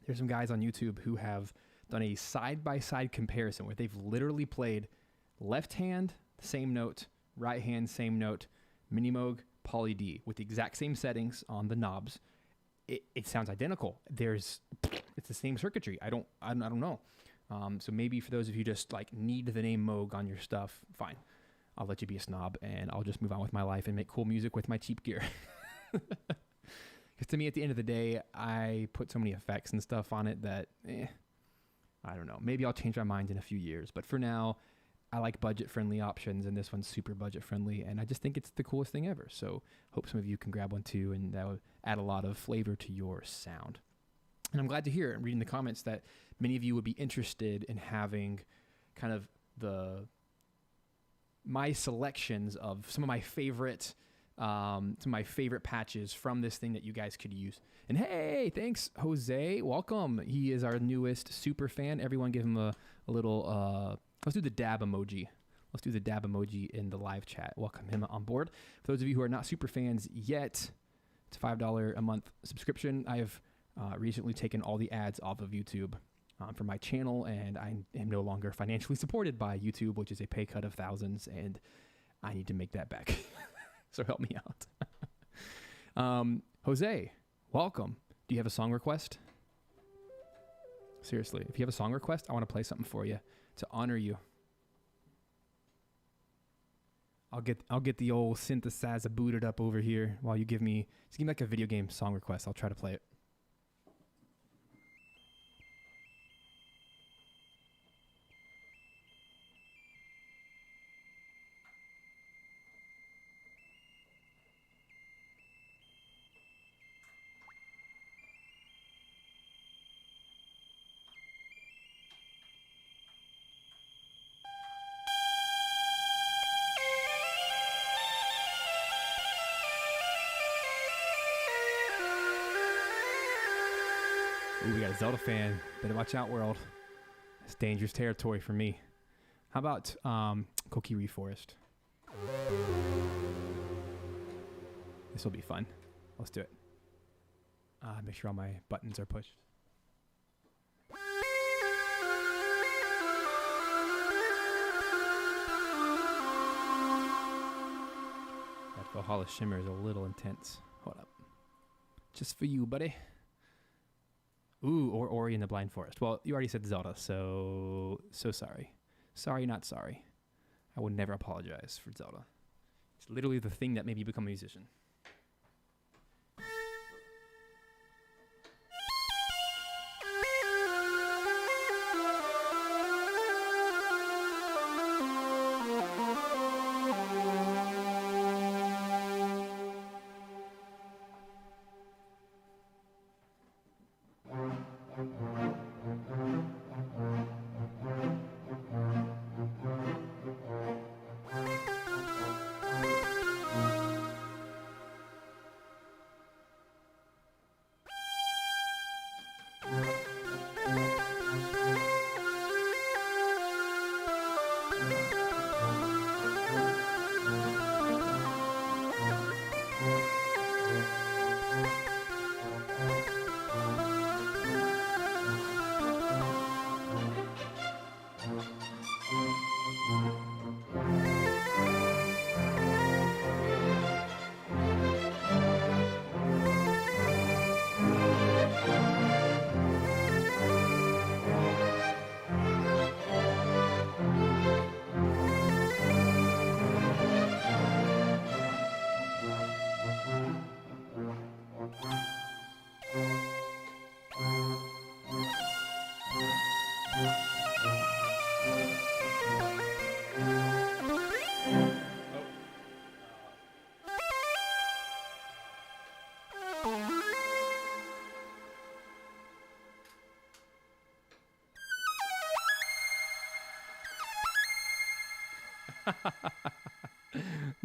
there's some guys on YouTube who have done a side-by-side comparison where they've literally played left hand, same note, right hand, same note, Minimoog, Poly-D with the exact same settings on the knobs. It sounds identical. It's the same circuitry. I don't know. So maybe for those of you just like need the name Moog on your stuff, fine. I'll let you be a snob, and I'll just move on with my life and make cool music with my cheap gear. Because to me, at the end of the day, I put so many effects and stuff on it that, I don't know. Maybe I'll change my mind in a few years. But for now, I like budget-friendly options, and this one's super budget-friendly, and I just think it's the coolest thing ever. So hope some of you can grab one too, and that will add a lot of flavor to your sound. And I'm glad to hear, reading the comments, that many of you would be interested in having kind of my selections of some of my favorite patches from this thing that you guys could use. And hey, thanks, Jose. Welcome. He is our newest super fan. Everyone give him a little, let's do the dab emoji. Let's do the dab emoji in the live chat. Welcome him on board. For those of you who are not super fans yet, it's a $5 a month subscription. I have recently taken all the ads off of YouTube for my channel, and I am no longer financially supported by YouTube, which is a pay cut of thousands, and I need to make that back. So help me out. Jose, welcome. Do you have a song request? Seriously, if you have a song request, I want to play something for you to honor you. I'll get the old synthesizer booted up over here while you give me like a video game song request. I'll try to play it. Ooh, we got a Zelda fan. Better watch out, world. It's dangerous territory for me. How about Kokiri Forest? This will be fun. Let's do it. Make sure all my buttons are pushed. That Valhalla Shimmer is a little intense. Hold up. Just for you, buddy. Ooh, or Ori in the Blind Forest. Well, you already said Zelda, so sorry. Sorry, not sorry. I would never apologize for Zelda. It's literally the thing that made me become a musician.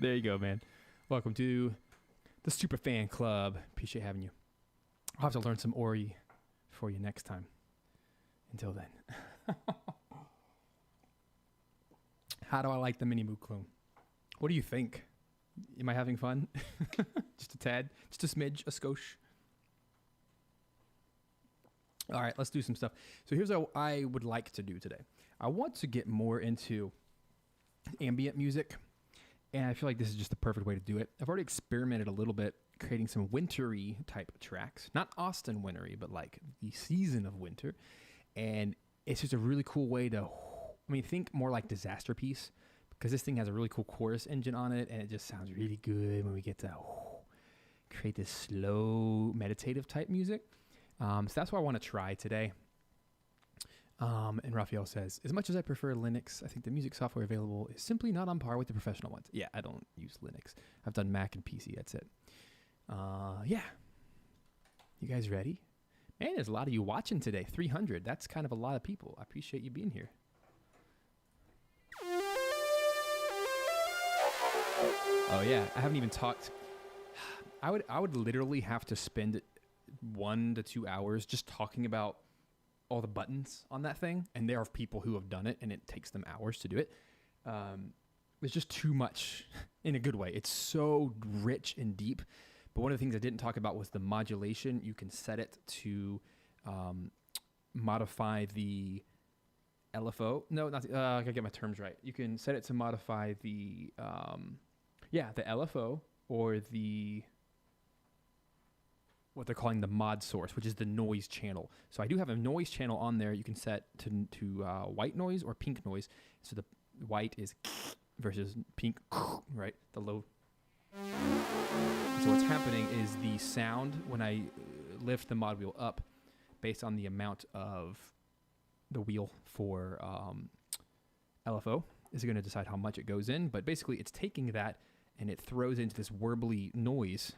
There you go, man. Welcome to the Super Fan Club. Appreciate having you. I'll have to learn some Ori for you next time. Until then. How do I like the Minimoog clone? What do you think? Am I having fun? Just a tad? Just a smidge? A skosh? All right, let's do some stuff. So here's what I would like to do today. I want to get more into ambient music, and I feel like this is just the perfect way to do it. I've already experimented a little bit creating some wintry type of tracks. Not Austin wintry, but like the season of winter. And it's just a really cool way to, think more like Disaster Piece, because this thing has a really cool chorus engine on it, and it just sounds really good when we get to create this slow, meditative type music. So that's what I want to try today. And Raphael says, as much as I prefer Linux, I think the music software available is simply not on par with the professional ones. Yeah, I don't use Linux. I've done Mac and PC. That's it. Yeah. You guys ready? Man, there's a lot of you watching today. 300. That's kind of a lot of people. I appreciate you being here. Oh yeah, I haven't even talked. I would literally have to spend 1 to 2 hours just talking about all the buttons on that thing, and there are people who have done it, and it takes them hours to do it. It's just too much in a good way. It's so rich and deep. But one of the things I didn't talk about was the modulation. You can set it to modify the LFO. No, not the, I gotta get my terms right. You can set it to modify the the LFO or the what they're calling the mod source, which is the noise channel. So I do have a noise channel on there. You can set to white noise or pink noise. So the white is versus pink, right? The low. So what's happening is the sound when I lift the mod wheel up, based on the amount of the wheel for LFO, is going to decide how much it goes in. But basically, it's taking that and it throws into this warbly noise.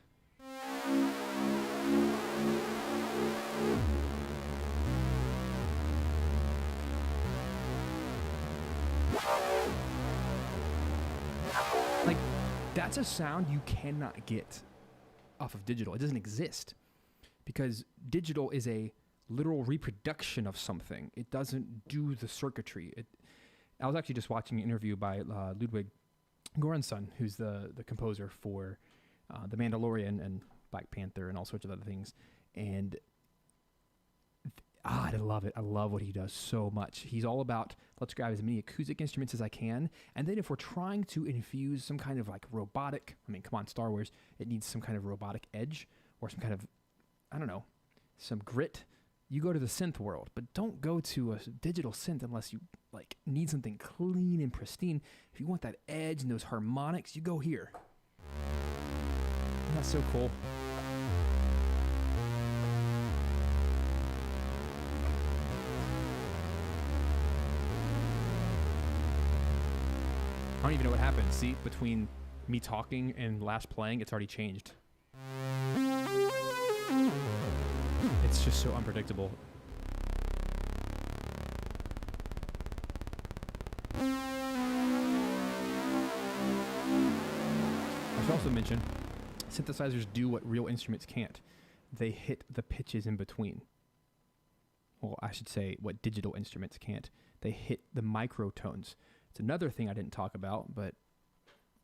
Like, that's a sound you cannot get off of digital. It doesn't exist because digital is a literal reproduction of something. It doesn't do the circuitry. I was actually just watching an interview by Ludwig Göransson, who's the composer for The Mandalorian and Black Panther and all sorts of other things. And I love it. I love what he does so much. He's all about, let's grab as many acoustic instruments as I can. And then if we're trying to infuse some kind of like robotic, I mean, come on, Star Wars, it needs some kind of robotic edge or some kind of, I don't know, some grit. You go to the synth world, but don't go to a digital synth unless you like need something clean and pristine. If you want that edge and those harmonics, you go here. Isn't that so cool? I don't even know what happened. See, between me talking and last playing, it's already changed. It's just so unpredictable. I should also mention, synthesizers do what real instruments can't. They hit the pitches in between. Well, I should say what digital instruments can't. They hit the microtones. It's another thing I didn't talk about, but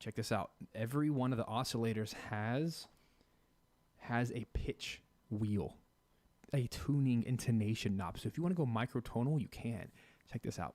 check this out. Every one of the oscillators has a pitch wheel, a tuning intonation knob. So if you want to go microtonal, you can. Check this out.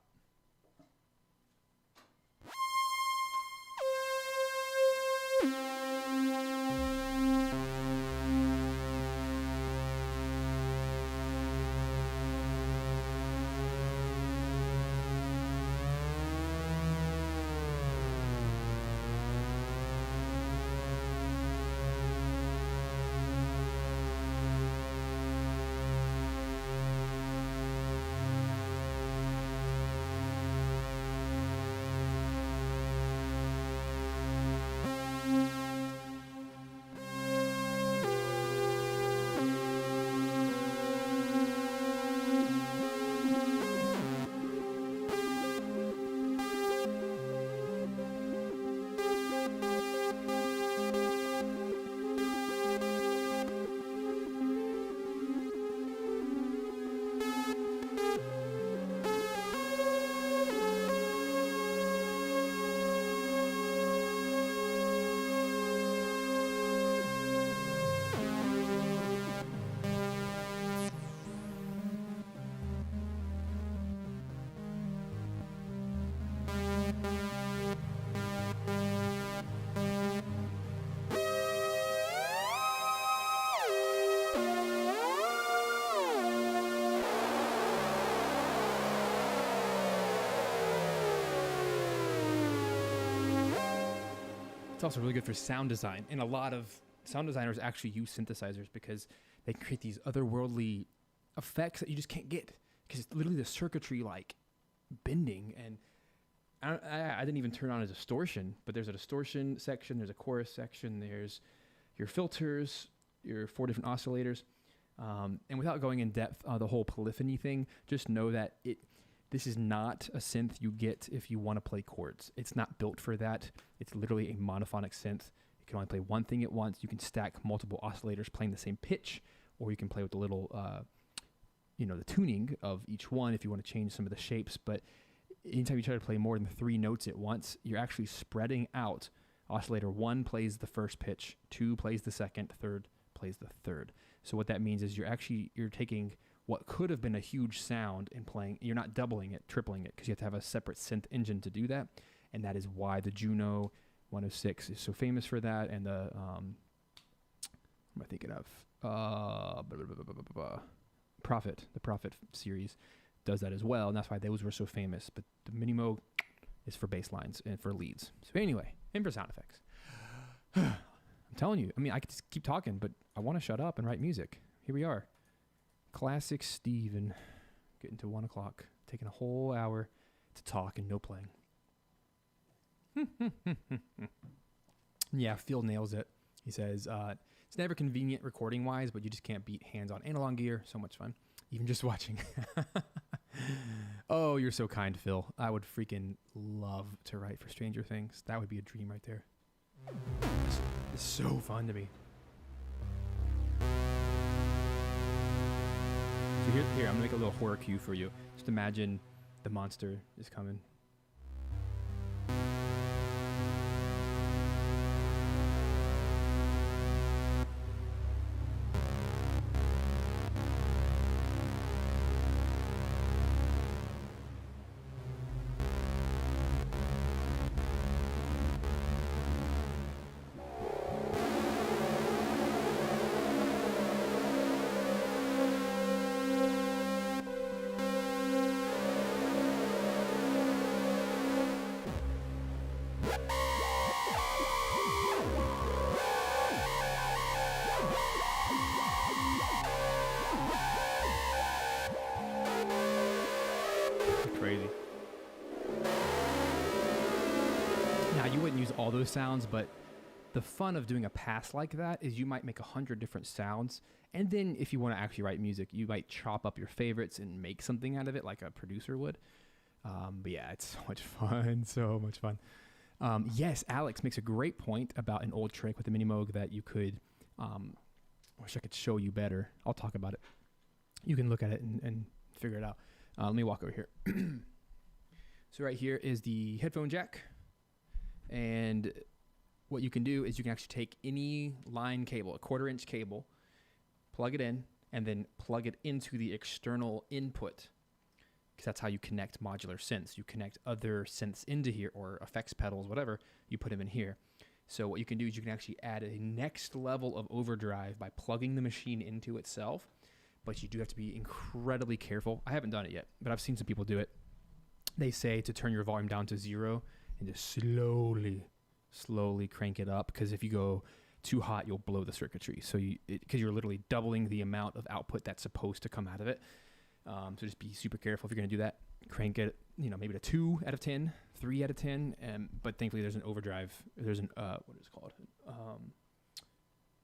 It's also really good for sound design. And a lot of sound designers actually use synthesizers because they create these otherworldly effects that you just can't get. Because it's literally the circuitry like bending. And I didn't even turn on a distortion, but there's a distortion section, there's a chorus section, there's your filters, your 4 different oscillators. And without going in depth, the whole polyphony thing, just know that this is not a synth you get if you want to play chords. It's not built for that. It's literally a monophonic synth. You can only play one thing at once. You can stack multiple oscillators playing the same pitch, or you can play with the little, the tuning of each one if you want to change some of the shapes. But anytime you try to play more than 3 notes at once, you're actually spreading out. Oscillator 1 plays the first pitch, 2 plays the second, 3rd plays the third. So what that means is you're taking what could have been a huge sound and playing, you're not doubling it, tripling it, because you have to have a separate synth engine to do that. And that is why the Juno 106 is so famous for that. And the, what am I thinking of? Prophet, the Prophet series does that as well. And that's why those were so famous. But the Minimoog is for bass lines and for leads. So anyway, and for sound effects. I'm telling you, I mean, I could just keep talking, but I want to shut up and write music. Here we are. Classic Steven, getting to 1 o'clock, taking a whole hour to talk and no playing. Yeah, Phil nails it. He says, it's never convenient recording-wise, but you just can't beat hands-on analog gear. So much fun. Even just watching. Oh, you're so kind, Phil. I would freaking love to write for Stranger Things. That would be a dream right there. It's so fun to me. So here, I'm gonna make a little horror cue for you. Just imagine the monster is coming. Crazy. Now, you wouldn't use all those sounds, but the fun of doing a pass like that is you might make 100 different sounds, and then if you want to actually write music, you might chop up your favorites and make something out of it like a producer would. But yeah, it's so much fun, so much fun. Yes, Alex makes a great point about an old trick with the Minimoog that you could, I wish I could show you better. I'll talk about it. You can look at it and figure it out. Let me walk over here. So right here is the headphone jack. And what you can do is you can actually take any line cable, a 1/4-inch cable, plug it in, and then plug it into the external input. Because that's how you connect modular synths. You connect other synths into here, or effects pedals, whatever, you put them in here. So what you can do is you can actually add a next level of overdrive by plugging the machine into itself. But you do have to be incredibly careful. I haven't done it yet, but I've seen some people do it. They say to turn your volume down to 0 and just slowly crank it up, because if you go too hot, you'll blow the circuitry. So because you're literally doubling the amount of output that's supposed to come out of it. So just be super careful if you're going to do that. Crank it, maybe to 2 out of 10, 3 out of 10. But thankfully, there's an overdrive. There's an what is it called?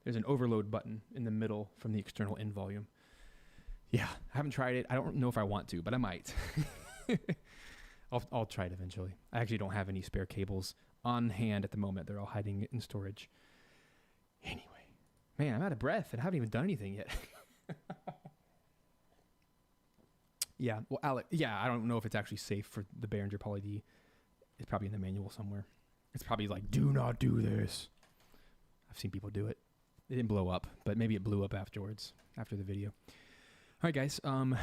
There's an overload button in the middle from the external in volume. Yeah, I haven't tried it. I don't know if I want to, but I might. I'll try it eventually. I actually don't have any spare cables on hand at the moment. They're all hiding in storage. Anyway, man, I'm out of breath and I haven't even done anything yet. Yeah, well, Alex, I don't know if it's actually safe for the Behringer Poly-D. It's probably in the manual somewhere. It's probably like, do not do this. I've seen people do it. It didn't blow up, but maybe it blew up afterwards, after the video. All right, guys. I'm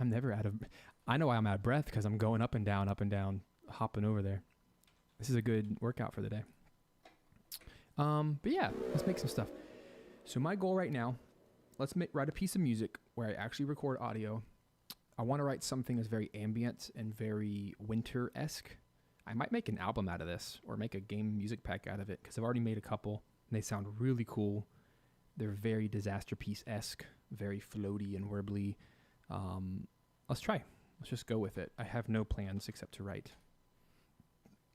never out of... I know why I'm out of breath, because I'm going up and down, hopping over there. This is a good workout for the day. But yeah, let's make some stuff. So my goal right now, let's write a piece of music where I actually record audio. I want to write something that's very ambient and very winter-esque. I might make an album out of this, or make a game music pack out of it, because I've already made a couple, and they sound really cool. They're very Disaster Piece-esque, very floaty and warbly. Let's try. Let's just go with it. I have no plans except to write.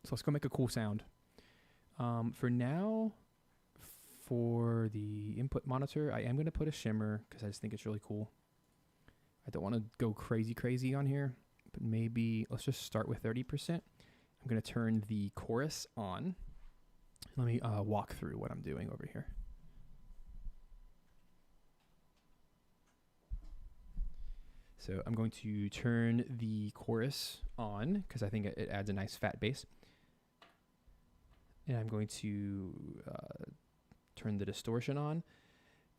So let's go make a cool sound. For now, for the input monitor, I am going to put a shimmer because I just think it's really cool. I don't want to go crazy on here, but maybe let's just start with 30%. I'm going to turn the chorus on. Let me walk through what I'm doing over here. So I'm going to turn the chorus on because I think it adds a nice fat bass. And I'm going to turn the distortion on.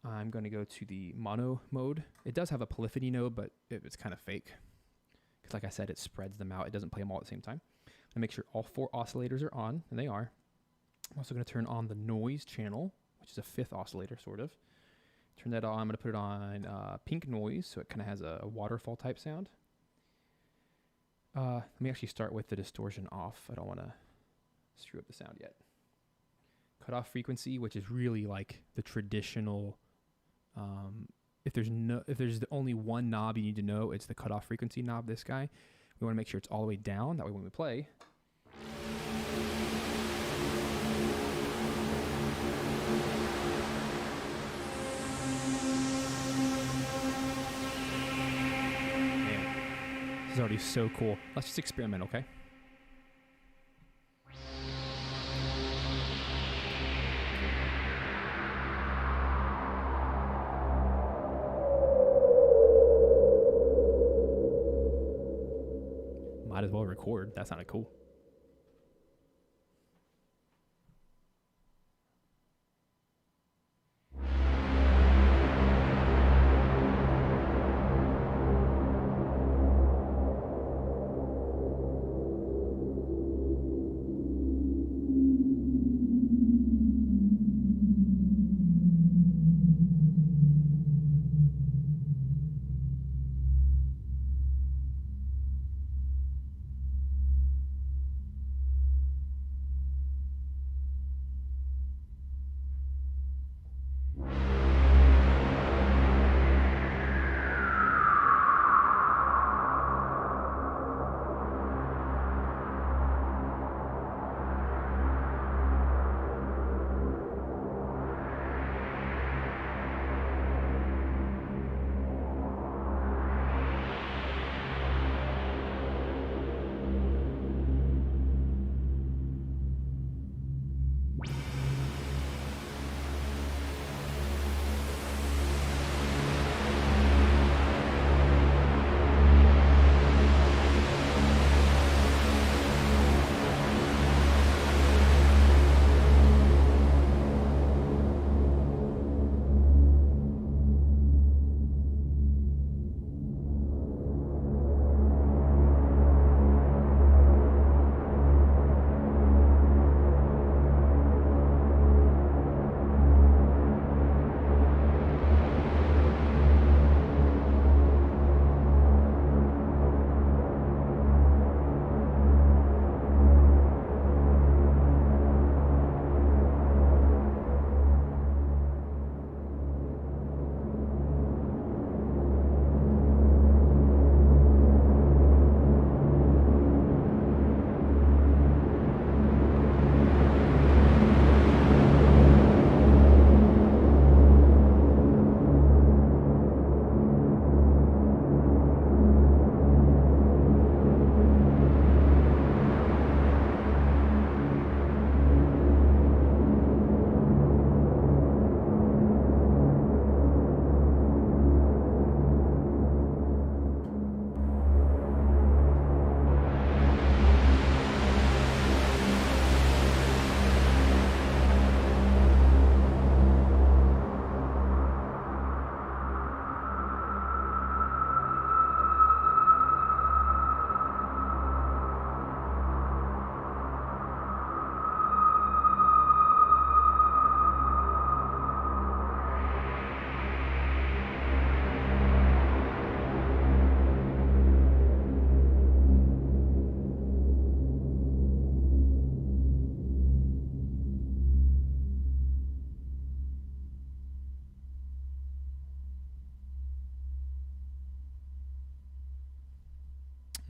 I'm going to go to the mono mode. It does have a polyphony node, but it's kind of fake. Because like I said, it spreads them out. It doesn't play them all at the same time. I'm going to make sure all 4 oscillators are on, and they are. I'm also going to turn on the noise channel, which is a 5th oscillator, sort of. Turn that on. I'm going to put it on pink noise, so it kind of has a waterfall type sound. Let me actually start with the distortion off. I don't want to screw up the sound yet. Cutoff frequency, which is really like the traditional. If there's only one knob you need to know, it's the cutoff frequency knob. This guy. We want to make sure it's all the way down. That way, when we play. This is already so cool. Let's just experiment, okay? record. That sounded cool.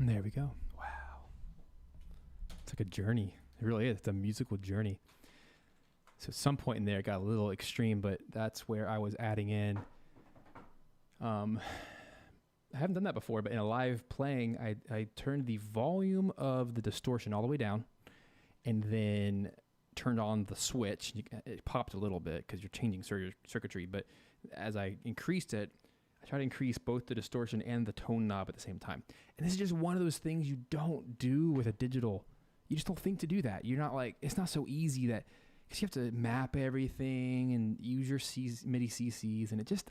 And there we go. Wow. It's like a journey. It really is. It's a musical journey. So at some point in there, it got a little extreme, but that's where I was adding in. I haven't done that before, but in a live playing, I turned the volume of the distortion all the way down and then turned on the switch. It popped a little bit because you're changing circuitry, but as I increased it, I tried to increase both the distortion and the tone knob at the same time. And this is just one of those things you don't do with a digital. You just don't think to do that. You're not like, it's not so easy that, because you have to map everything and use your MIDI CCs, and it just,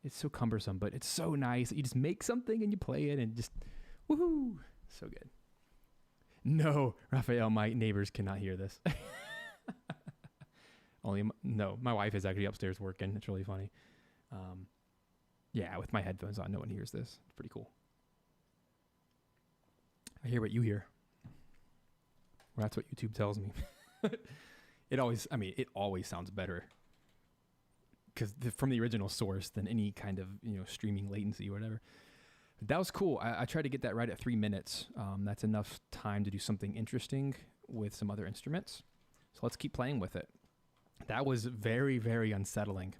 it's so cumbersome, but it's so nice that you just make something and you play it and just, woohoo, so good. No, Raphael, my neighbors cannot hear this. No, my wife is actually upstairs working. It's really funny. Yeah, with my headphones on, no one hears this. It's pretty cool. I hear what you hear. Well, that's what YouTube tells me. It always sounds better because from the original source than any kind of, streaming latency or whatever. But that was cool. I tried to get that right at 3 minutes. That's enough time to do something interesting with some other instruments. So let's keep playing with it. That was very, very unsettling.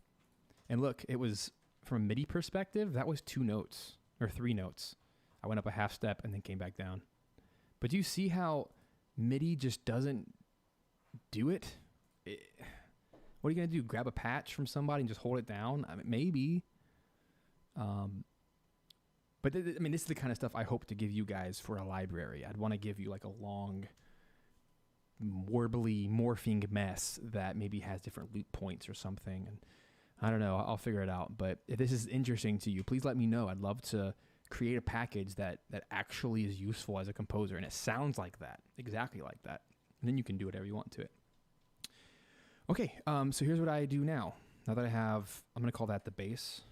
And look, it was, from a MIDI perspective, that was 2 notes or 3 notes. I went up a half step and then came back down. But do you see how MIDI just doesn't do it? What are you going to do? Grab a patch from somebody and just hold it down? I mean, maybe. But I mean, this is the kind of stuff I hope to give you guys for a library. I'd want to give you like a long, warbly, morphing mess that maybe has different loop points or something. And I don't know. I'll figure it out. But if this is interesting to you, please let me know. I'd love to create a package that actually is useful as a composer. And it sounds like that, exactly like that. And then you can do whatever you want to it. Okay, so here's what I do now. Now that I'm going to call that the bass.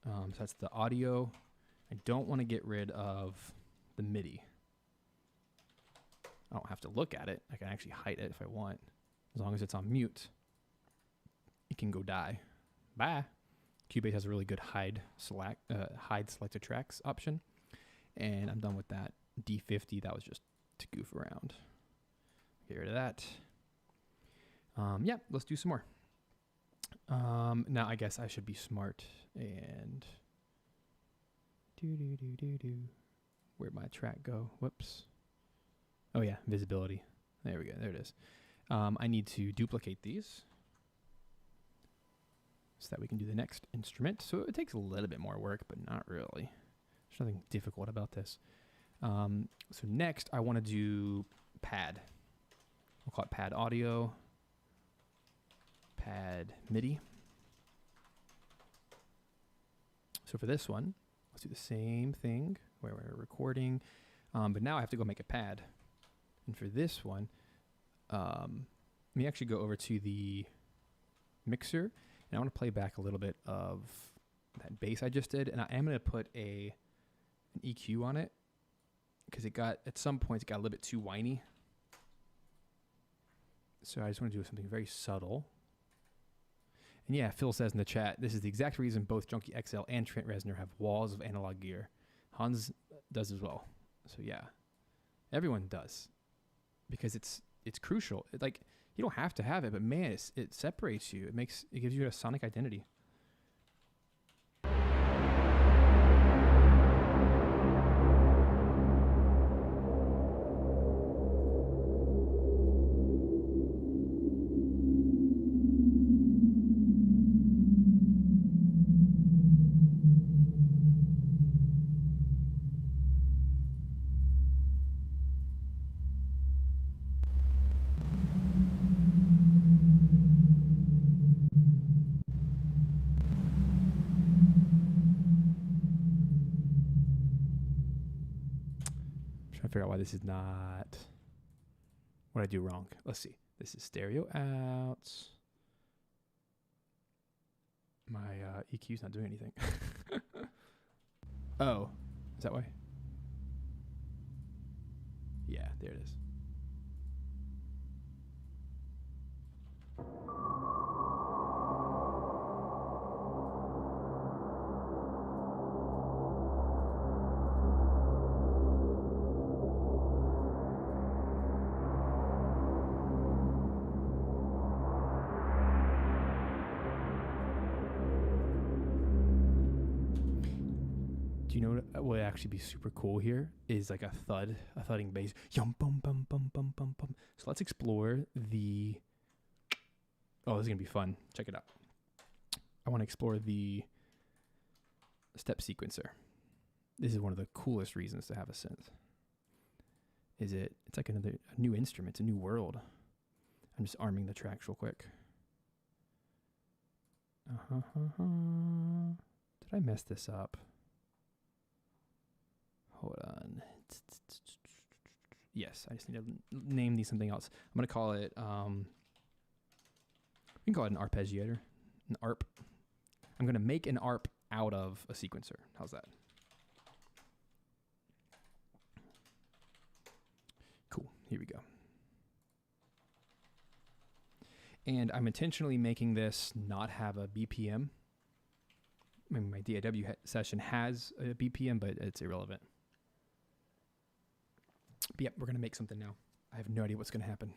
So that's the audio. I don't want to get rid of the MIDI. I don't have to look at it. I can actually hide it if I want. As long as it's on mute, it can go die. Bye. Cubase has a really good hide selected tracks option. And I'm done with that. D50, that was just to goof around. Get rid of that. Yeah, let's do some more. Now I guess I should be smart and where'd my track go? Whoops. Oh yeah, visibility. There we go. There it is. I need to duplicate these so that we can do the next instrument. So it takes a little bit more work, but not really. There's nothing difficult about this. So next I want to do pad. We'll call it pad audio. Pad MIDI. So for this one, let's do the same thing where we're recording, but now I have to go make a pad. And for this one, let me actually go over to the mixer, and I want to play back a little bit of that bass I just did, and I am going to put an EQ on it because at some points it got a little bit too whiny. So I just want to do something very subtle. And yeah, Phil says in the chat, this is the exact reason both Junkie XL and Trent Reznor have walls of analog gear. Hans does as well. So yeah, everyone does, because it's crucial. Like, you don't have to have it, but man, it separates you. It gives you a sonic identity. Figure out why this is not what I do wrong. Let's see. This is stereo out. My EQ's not doing anything. Oh, is that why? Yeah, there it is. Do you know what would actually be super cool here is like a thudding bass. Yum bum bum bum bum bum bum. So let's explore the. Oh, this is gonna be fun. Check it out. I want to explore the step sequencer. This is one of the coolest reasons to have a synth. It's like a new instrument, it's a new world. I'm just arming the tracks real quick. Did I mess this up? Hold on. Yes, I just need to name these something else. I'm going to call it, we can call it an arpeggiator, an ARP. I'm going to make an ARP out of a sequencer. How's that? Cool, here we go. And I'm intentionally making this not have a BPM. I mean, my DAW session has a BPM, but it's irrelevant. But yep, we're going to make something now. I have no idea what's going to happen.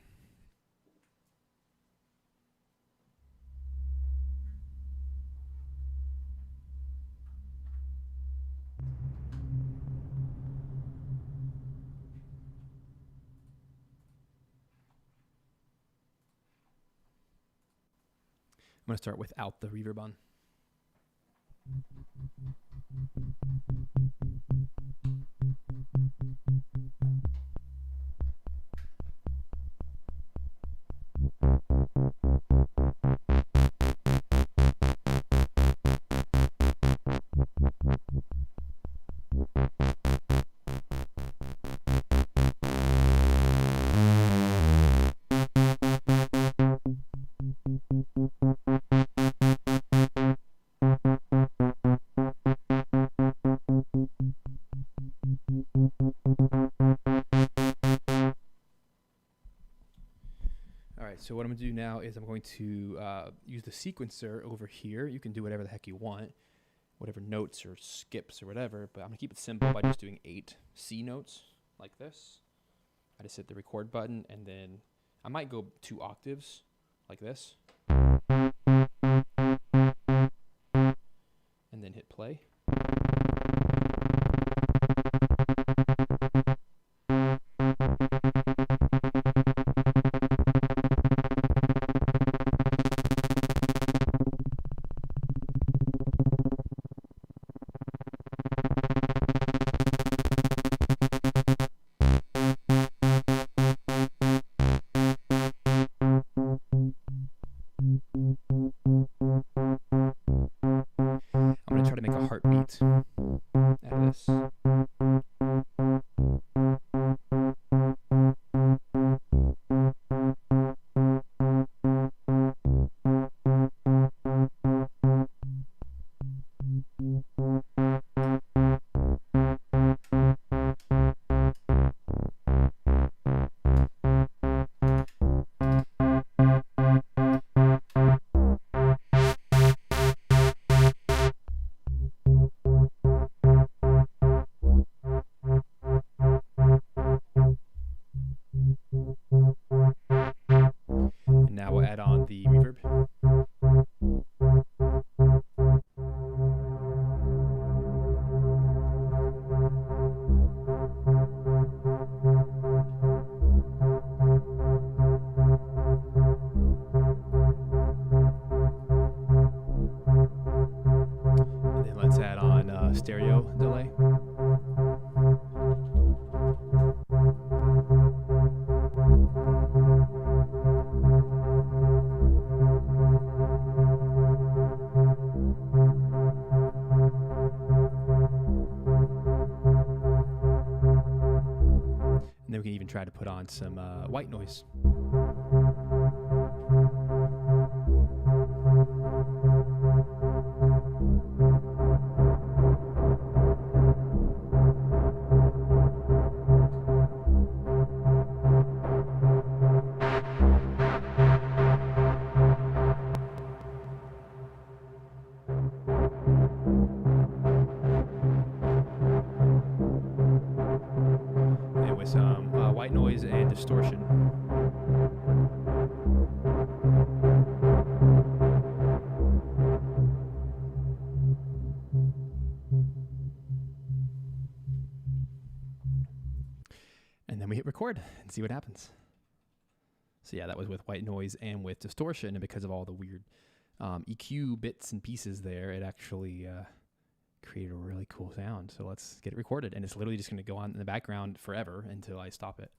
I'm going to start without the reverb on. So what I'm going to do now is I'm going to use the sequencer over here. You can do whatever the heck you want, whatever notes or skips or whatever, but I'm going to keep it simple by just doing 8 C notes like this. I just hit the record button, and then I might go 2 octaves like this, and then hit play. I'm going to try to make a heartbeat out of this. Now we'll add on the reverb. And then let's add on stereo delay. And then we can even try to put on some white noise. And with some white noise and distortion. And then we hit record and see what happens. So yeah, that was with white noise and with distortion, and because of all the weird EQ bits and pieces there, it actually created a really cool sound. So let's get it recorded, and it's literally just going to go on in the background forever until I stop it.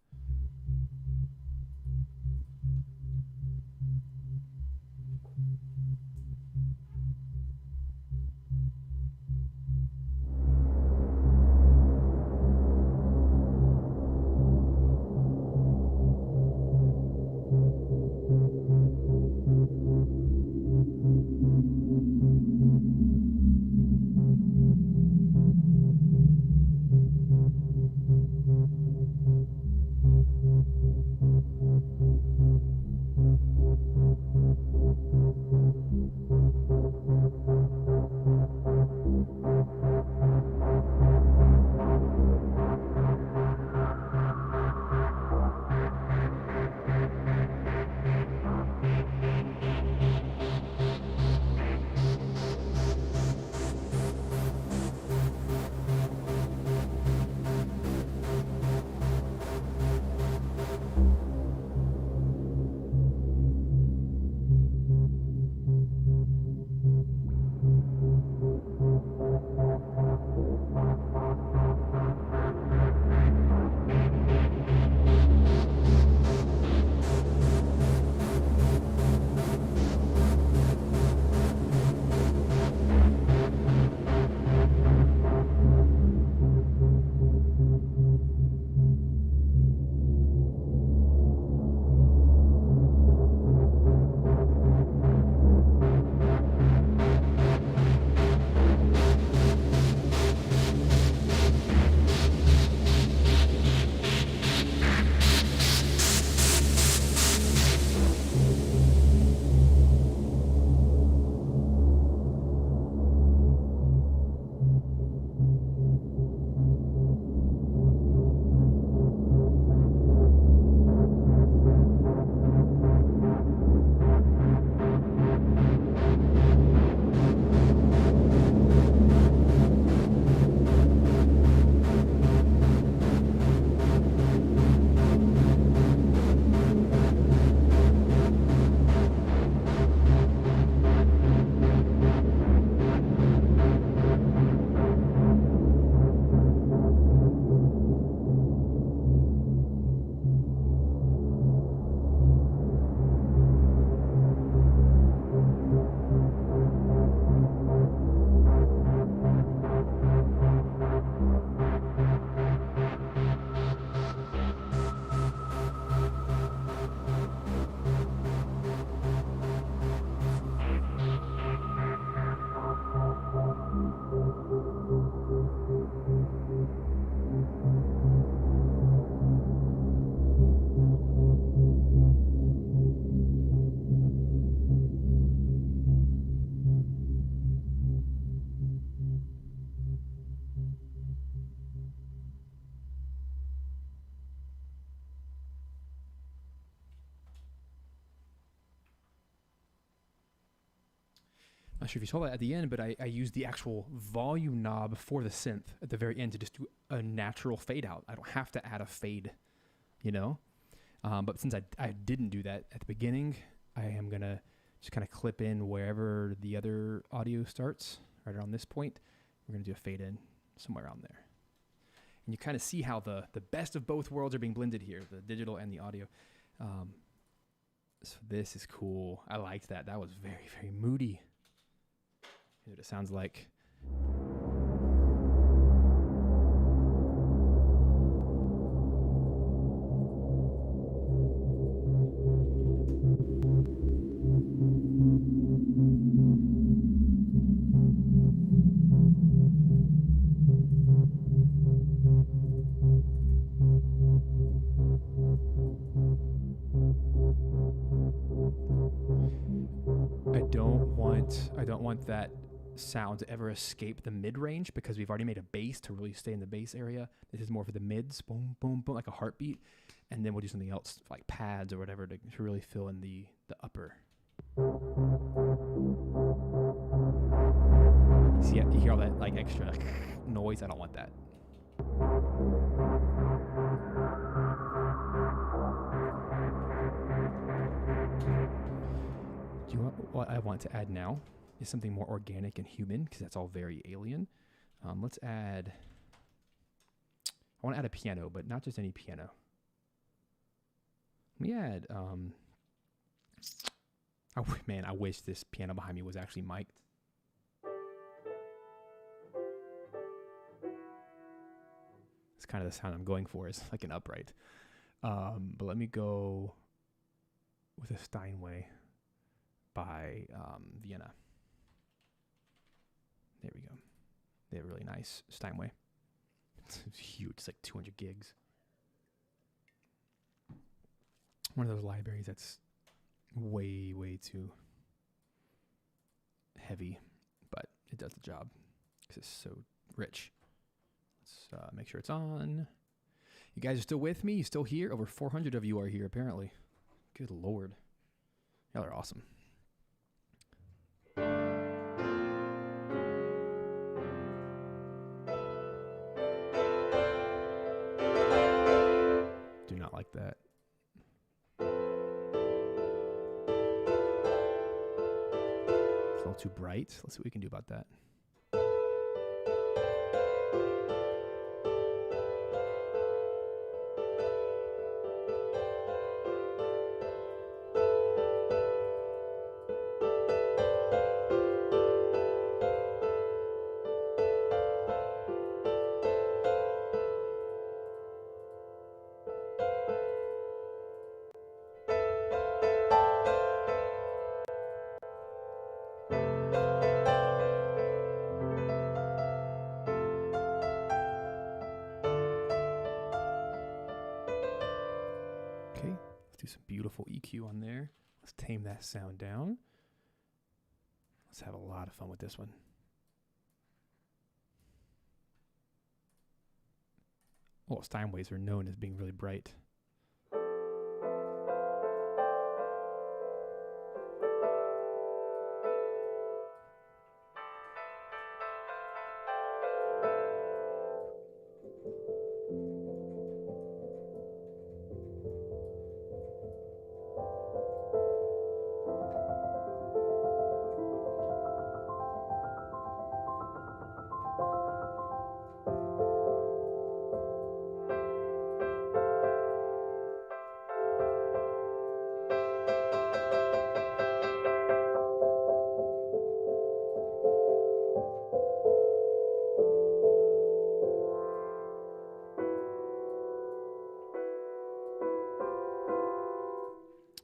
not sure if you saw that at the end, but I used the actual volume knob for the synth at the very end to just do a natural fade out. I don't have to add a fade, you know? But since I didn't do that at the beginning, I am going to just kind of clip in wherever the other audio starts, right around this point. We're going to do a fade in somewhere around there. And you kind of see how the best of both worlds are being blended here, the digital and the audio. So this is cool. I liked that. That was very, very moody. Here's what it sounds like. I don't want that sound to ever escape the mid-range because we've already made a bass to really stay in the bass area. This is more for the mids, boom, boom, boom, like a heartbeat. And then we'll do something else, like pads or whatever, to really fill in the upper. See, you hear all that like extra noise? I don't want that. Do you want, what I want to add now is something more organic and human, because that's all very alien. Let's add, I want to add a piano, but not just any piano. Let me add, oh man, I wish this piano behind me was actually mic'd. It's kind of the sound I'm going for, is like an upright. But let me go with a Steinway by Vienna. There we go. They have a really nice Steinway. It's huge. It's like 200 gigs. One of those libraries that's way, way too heavy, but it does the job because it's so rich. Let's make sure it's on. You guys are still with me? You still here? Over 400 of you are here, apparently. Good Lord. Y'all are awesome. Do not like that. It's a little too bright. Let's see what we can do about that. Some beautiful EQ on there. Let's tame that sound down. Let's have a lot of fun with this one. Well, Steinways are known as being really bright.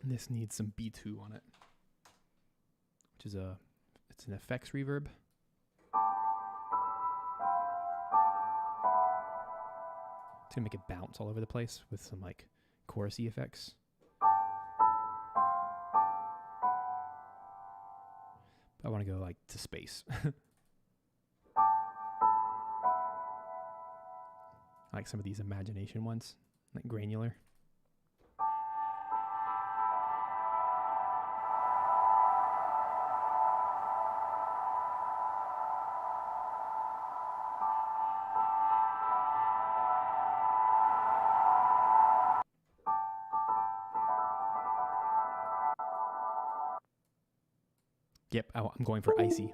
This needs some B2 on it, which is it's an effects reverb. It's gonna make it bounce all over the place with some like chorusy effects. I want to go like to space. I like some of these imagination ones, like granular. Yep, I'm going for icy.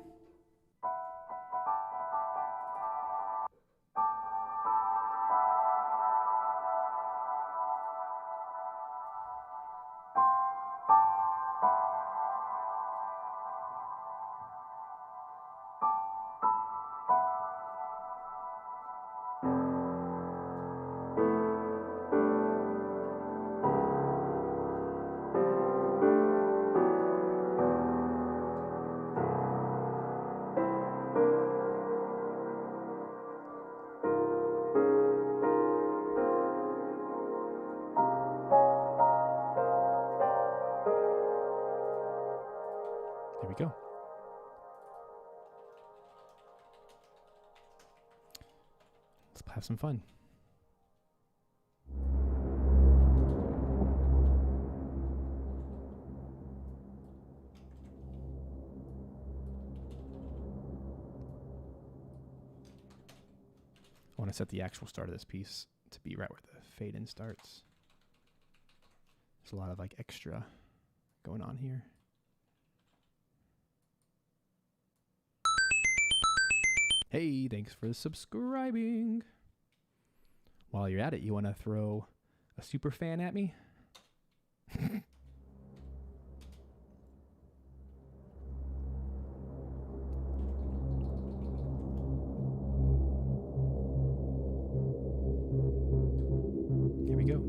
There we go. Let's have some fun. I want to set the actual start of this piece to be right where the fade in starts. There's a lot of like extra going on here. Hey, thanks for subscribing. While you're at it, you want to throw a super fan at me? Here we go.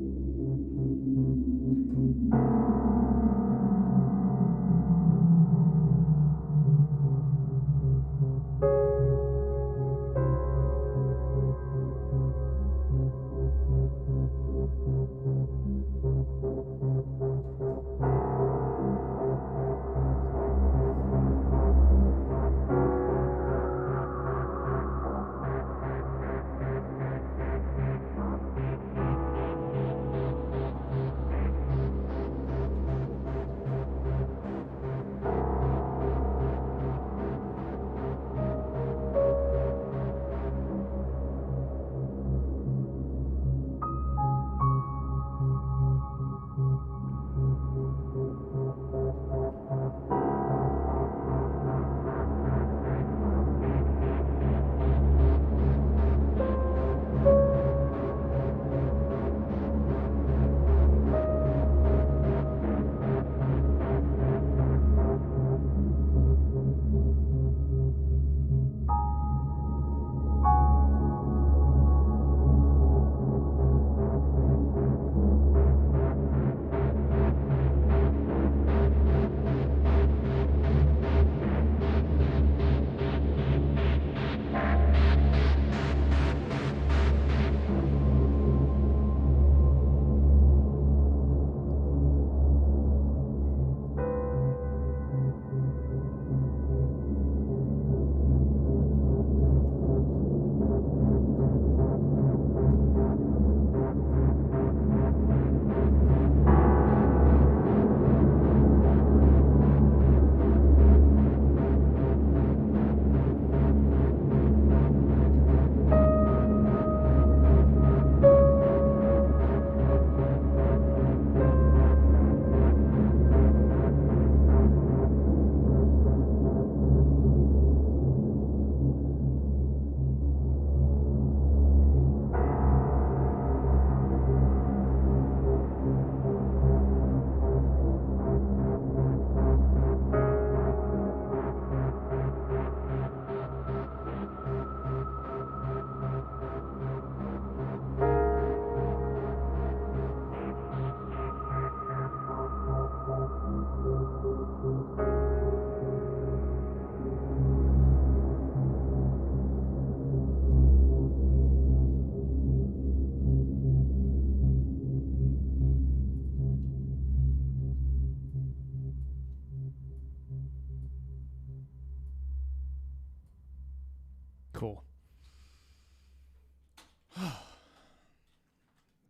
Cool.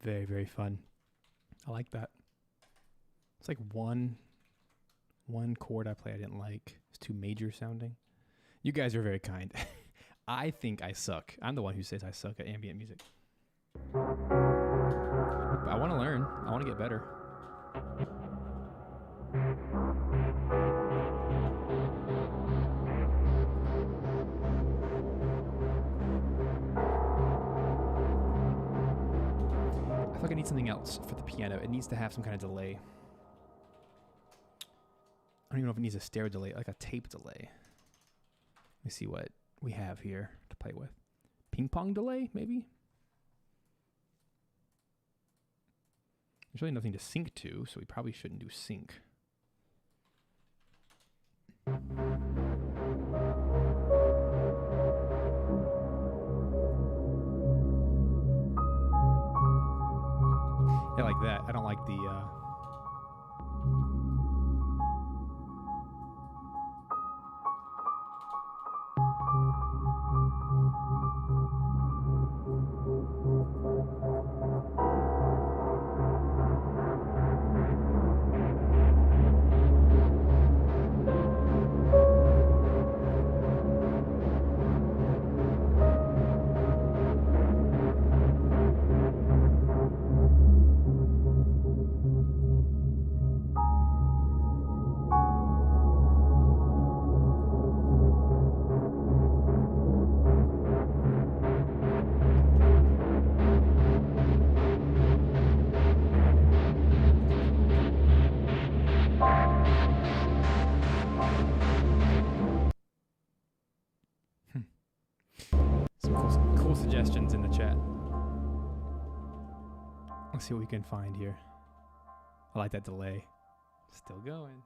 Very, very fun. I like that. It's like one chord I play I didn't like. It's too major sounding. You guys are very kind. I think I suck. I'm the one who says I suck at ambient music. But I want to learn. I want to get better. like I need something else for the piano. It needs to have some kind of delay. I don't even know if it needs a stereo delay, like a tape delay. Let me see what we have here to play with. Ping pong delay, maybe? There's really nothing to sync to, so we probably shouldn't do sync. Yeah, like that. I don't like the... Cool suggestions in the chat. Let's see what we can find here. I like that delay. Still going.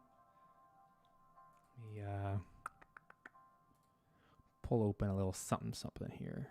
Let me pull open a little something here.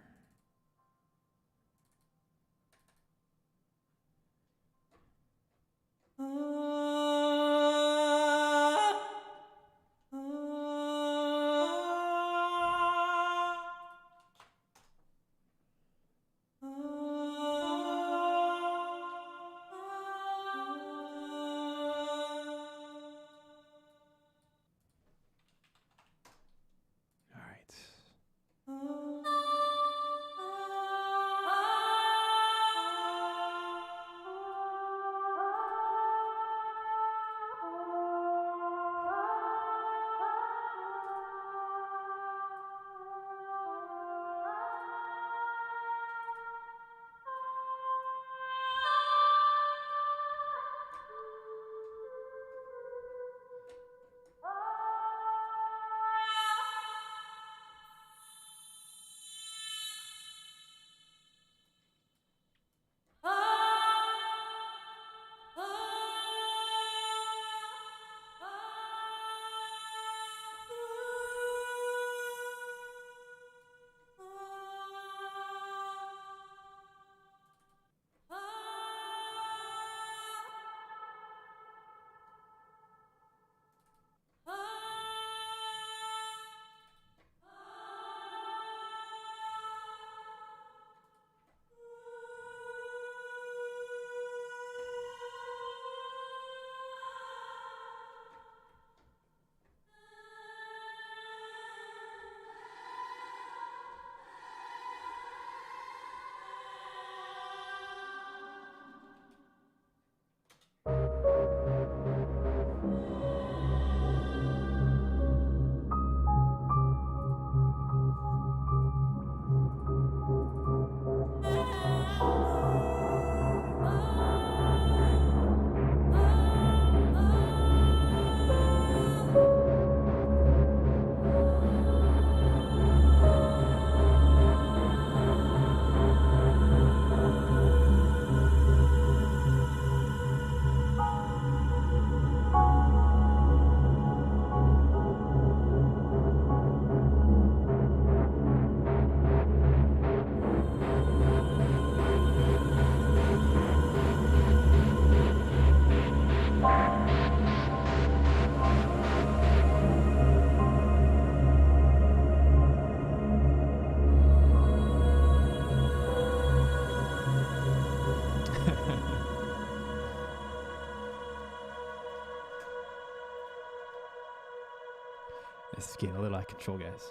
This is getting a little out of control, guys.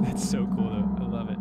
That's so cool, though. I love it.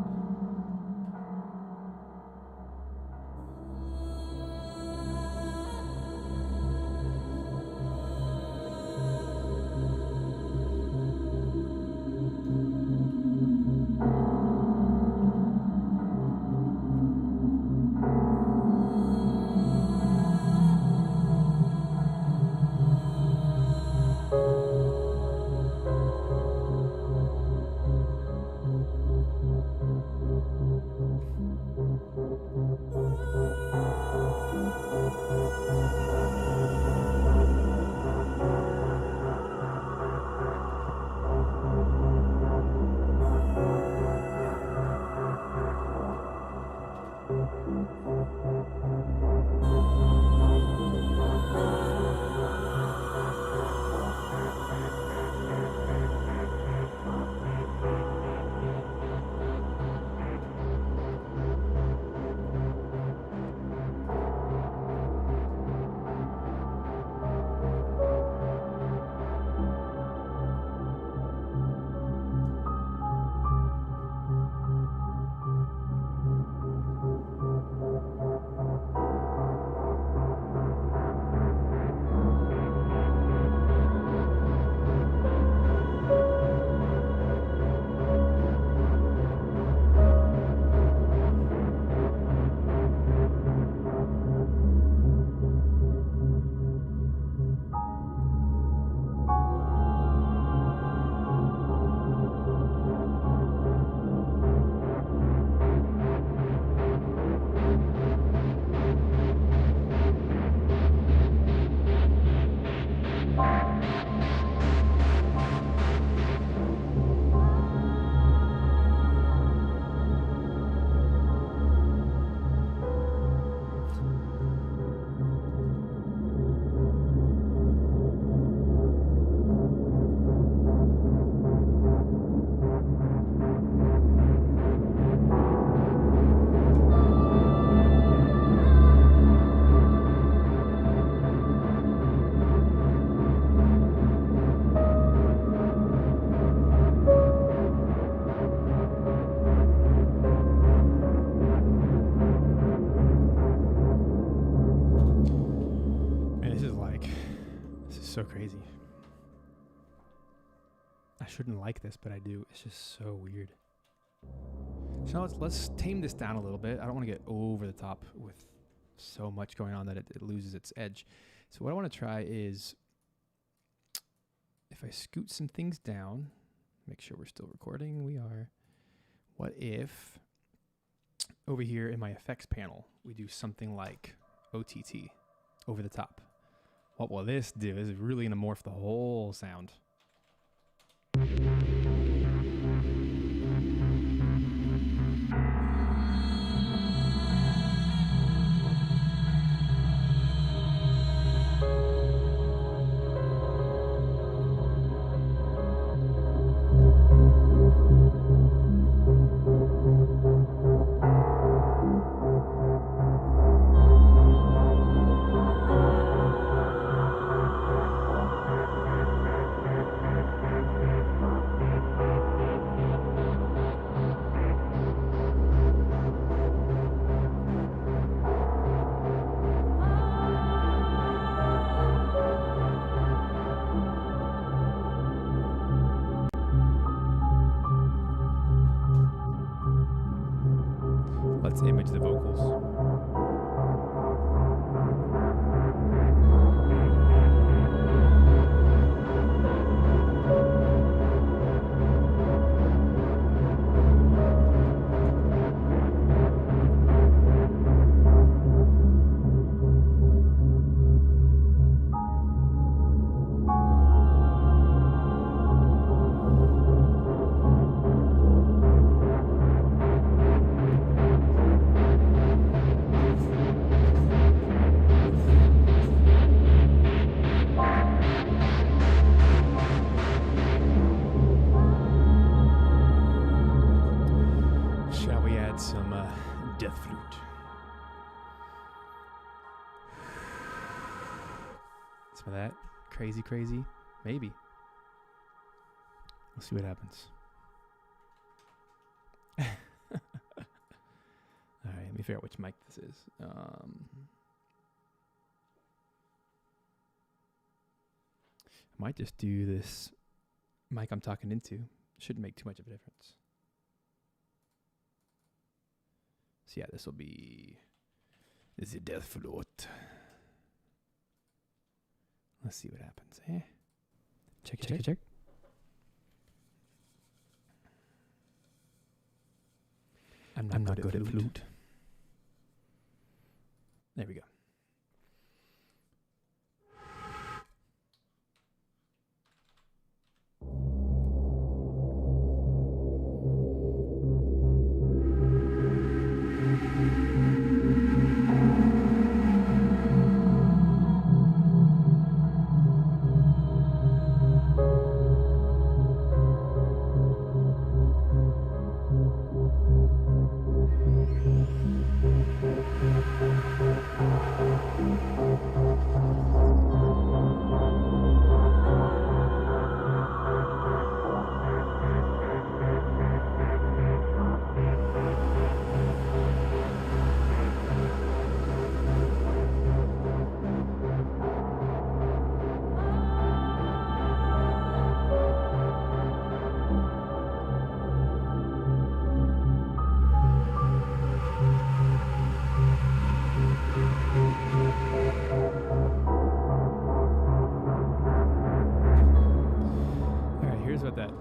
so crazy. I shouldn't like this, but I do. It's just so weird. So now let's tame this down a little bit. I don't want to get over the top with so much going on that it loses its edge. So what I want to try is, if I scoot some things down, make sure we're still recording. We are. What if over here in my effects panel, we do something like OTT over the top? What will this do? This is really going to morph the whole sound. Let's image the vocals. Death flute. Some of that crazy, maybe. We'll see what happens. All right, let me figure out which mic this is. I might just do this mic I'm talking into. Shouldn't make too much of a difference. So yeah, this will be the death flute. Let's see what happens. Check. I'm not good at flute. There we go.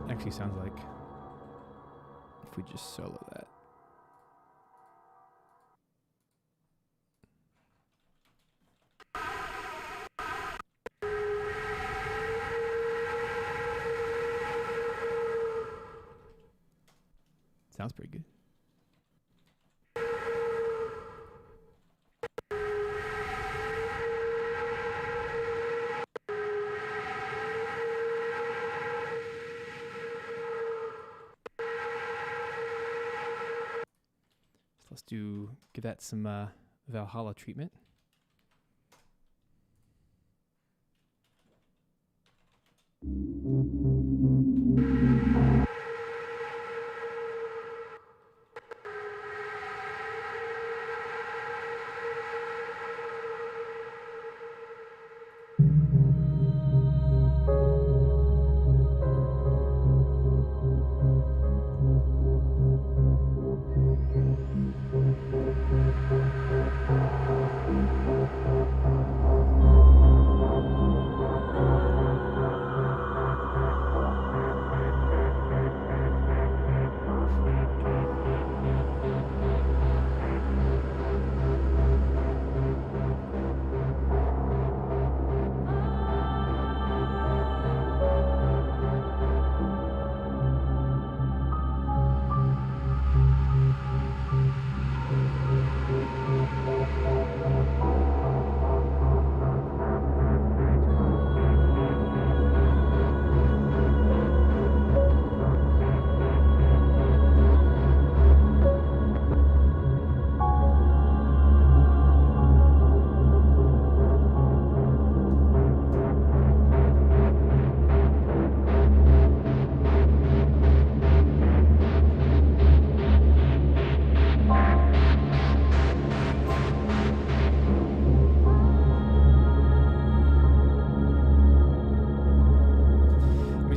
Actually sounds like if we just solo that. Sounds pretty good. Let's give that some Valhalla treatment.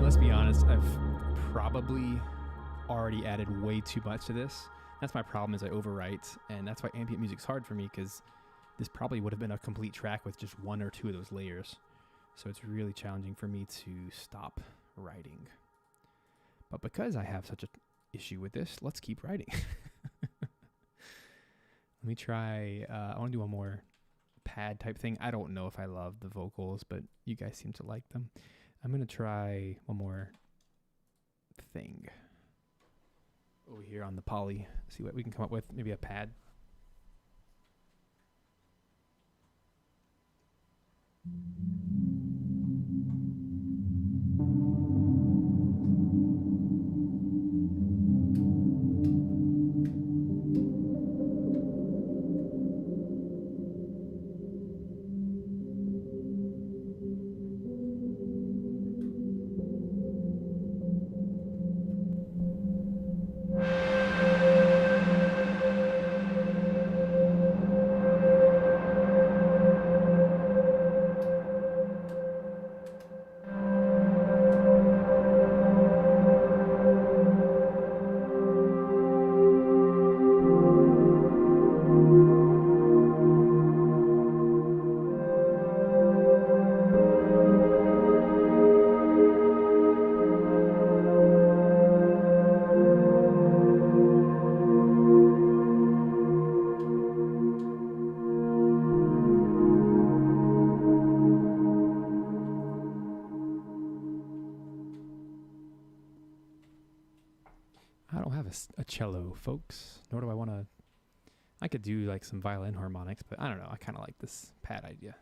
let's be honest, I've probably already added way too much to this. That's my problem, is I overwrite, and that's why ambient music's hard for me, because this probably would have been a complete track with just one or two of those layers. So it's really challenging for me to stop writing. But because I have such an issue with this, let's keep writing. Let me try, I want to do one more pad type thing. I don't know if I love the vocals, but you guys seem to like them. I'm going to try one more thing over here on the poly, see what we can come up with. Maybe a pad. I don't have a cello, folks, nor do I want to. I could do like some violin harmonics, but I don't know. I kind of like this pad idea.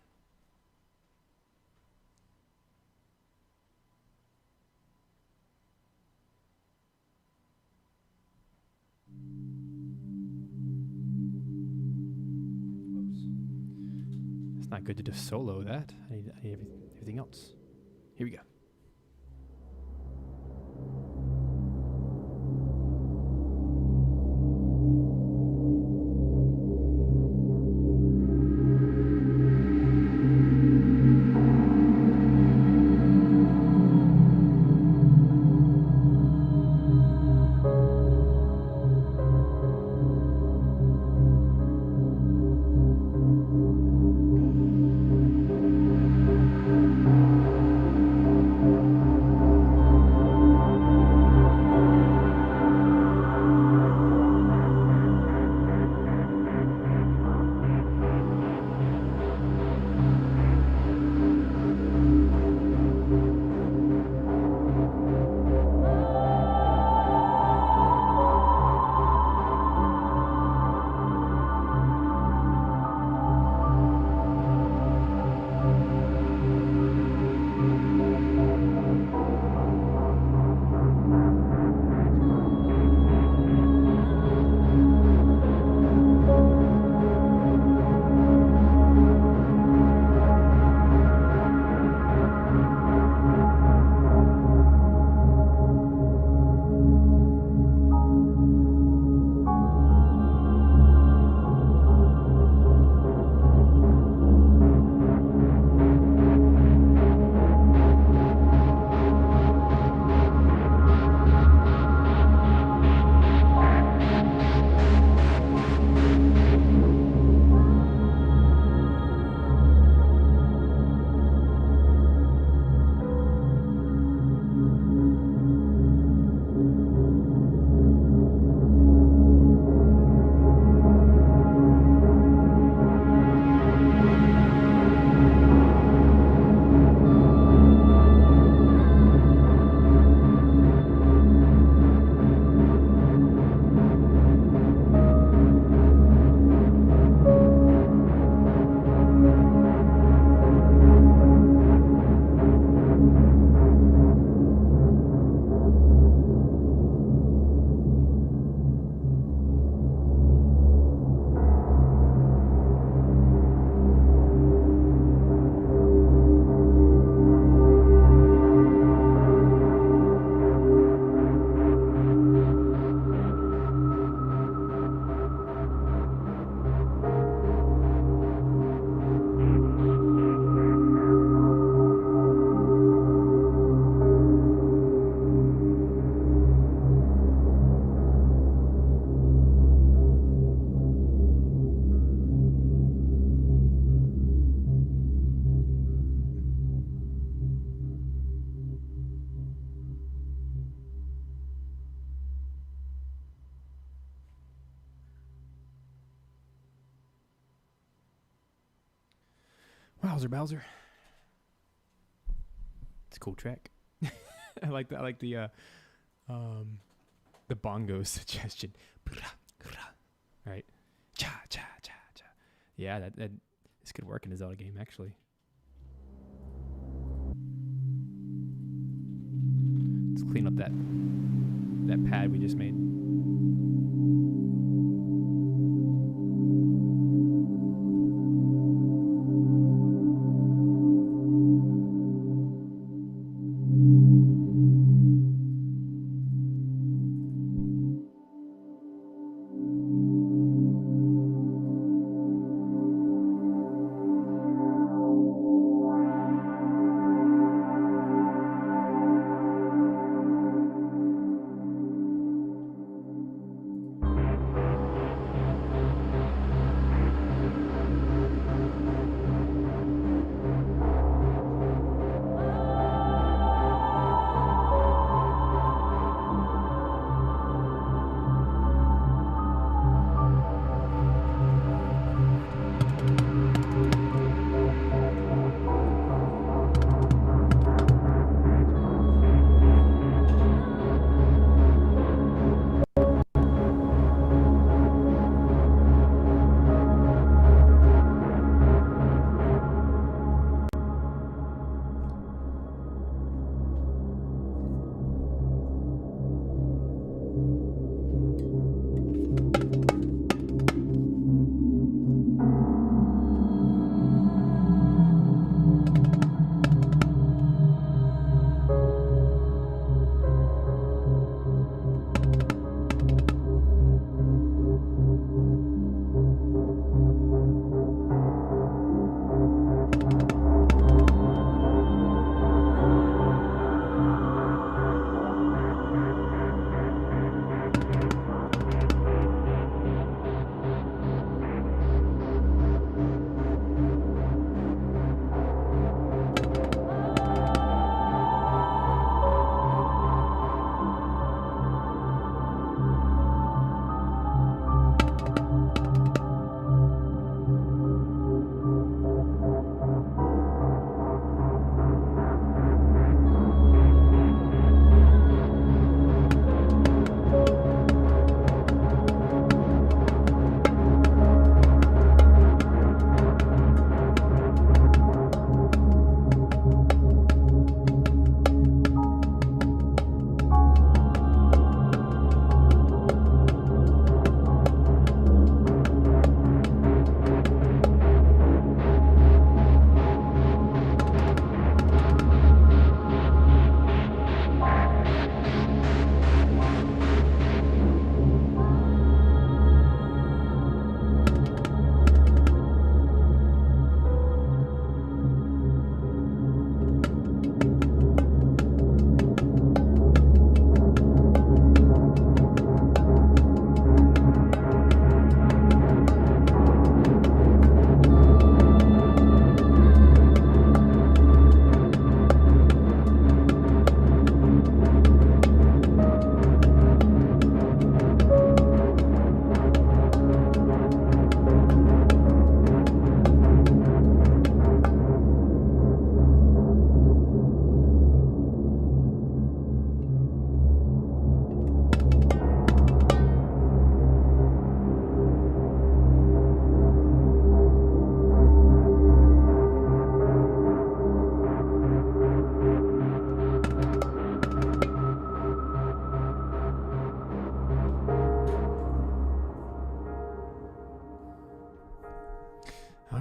Whoops. It's not good to just solo that. I need everything else. Here we go. Bowser. It's a cool track. I like that. I like the bongo suggestion. Right. Cha cha cha cha. Yeah, that this could work in a Zelda game actually. Let's clean up that pad we just made.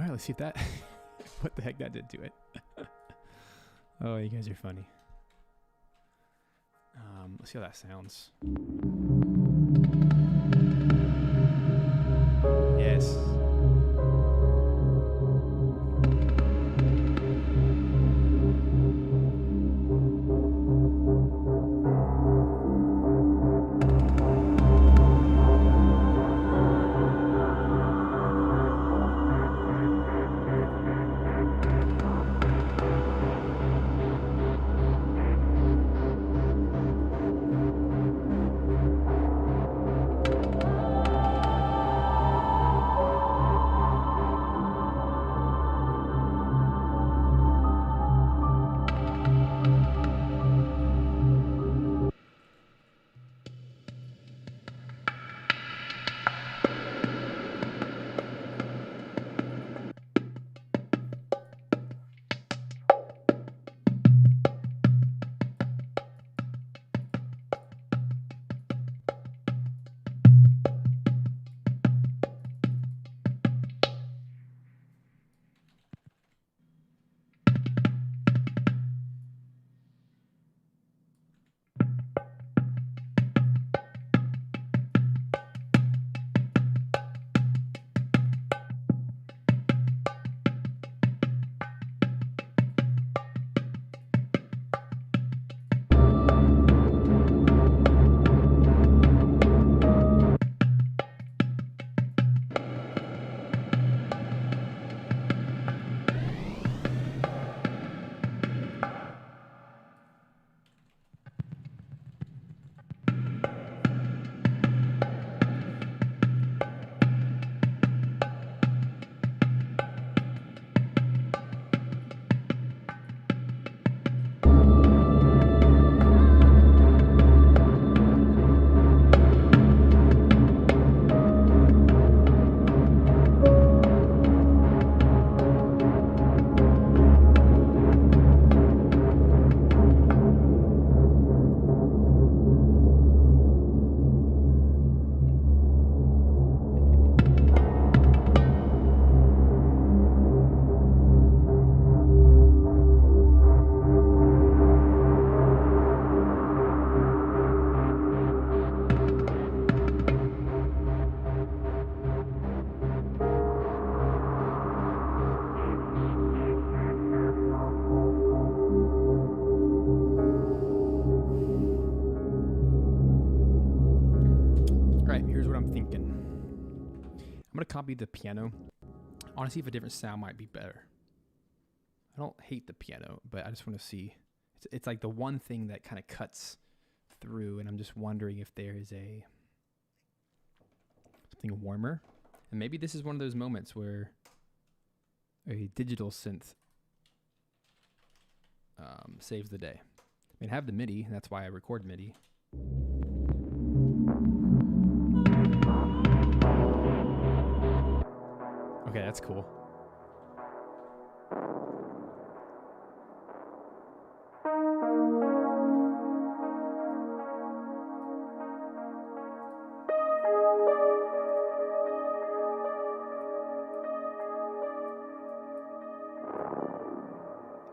Let's see if that, what the heck that did to it. Oh, you guys are funny. Let's see how that sounds. Yes. going to copy the piano. I want to see if a different sound might be better. I don't hate the piano, but I just want to see. It's like the one thing that kind of cuts through, and I'm just wondering if there is something warmer. And maybe this is one of those moments where a digital synth saves the day. I mean, I have the MIDI, and that's why I record MIDI. Okay, that's cool.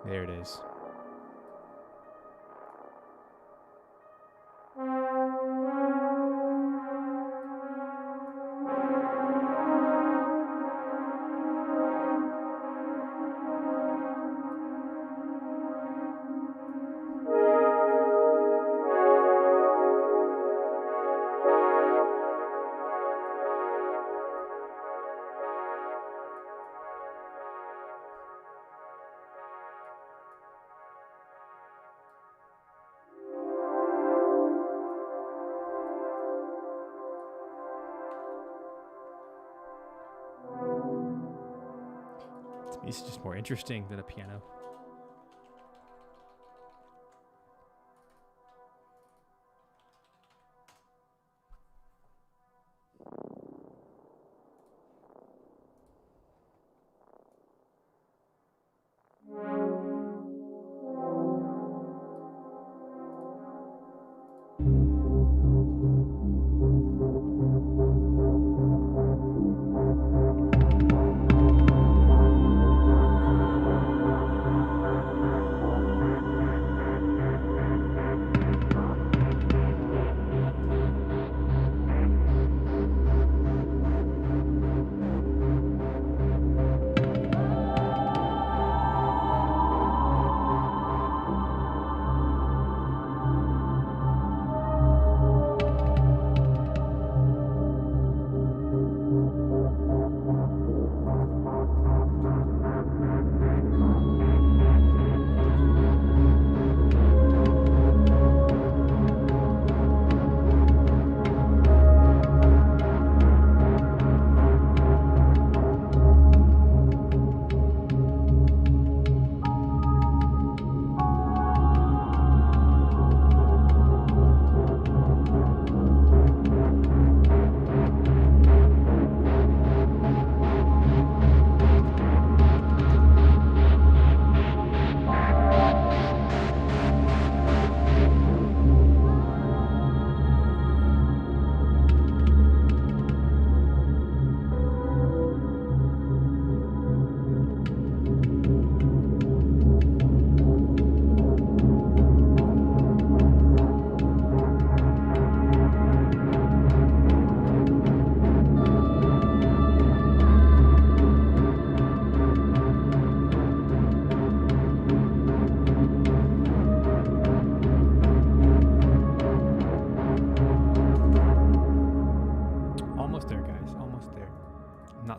There it is. It's just more interesting than a piano.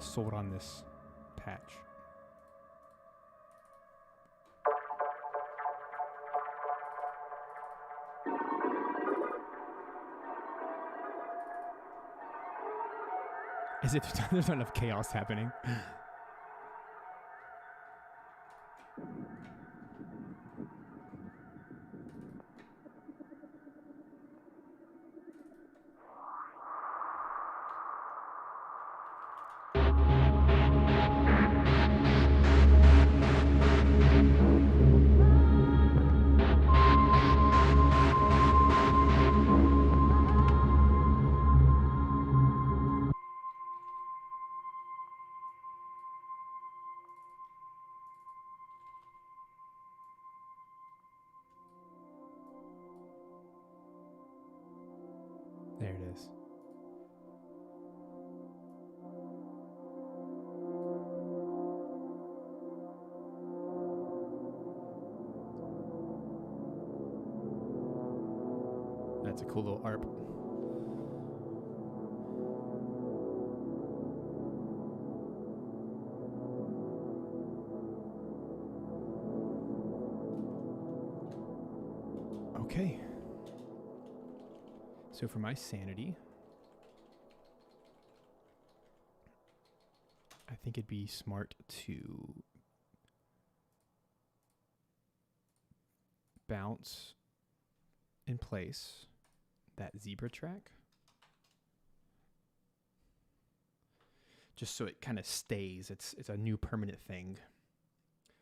Sold on this patch. Is it there's not enough chaos happening? There it is. That's a cool little ARP. So for my sanity, I think it'd be smart to bounce in place that zebra track, just so it kind of stays. It's a new permanent thing.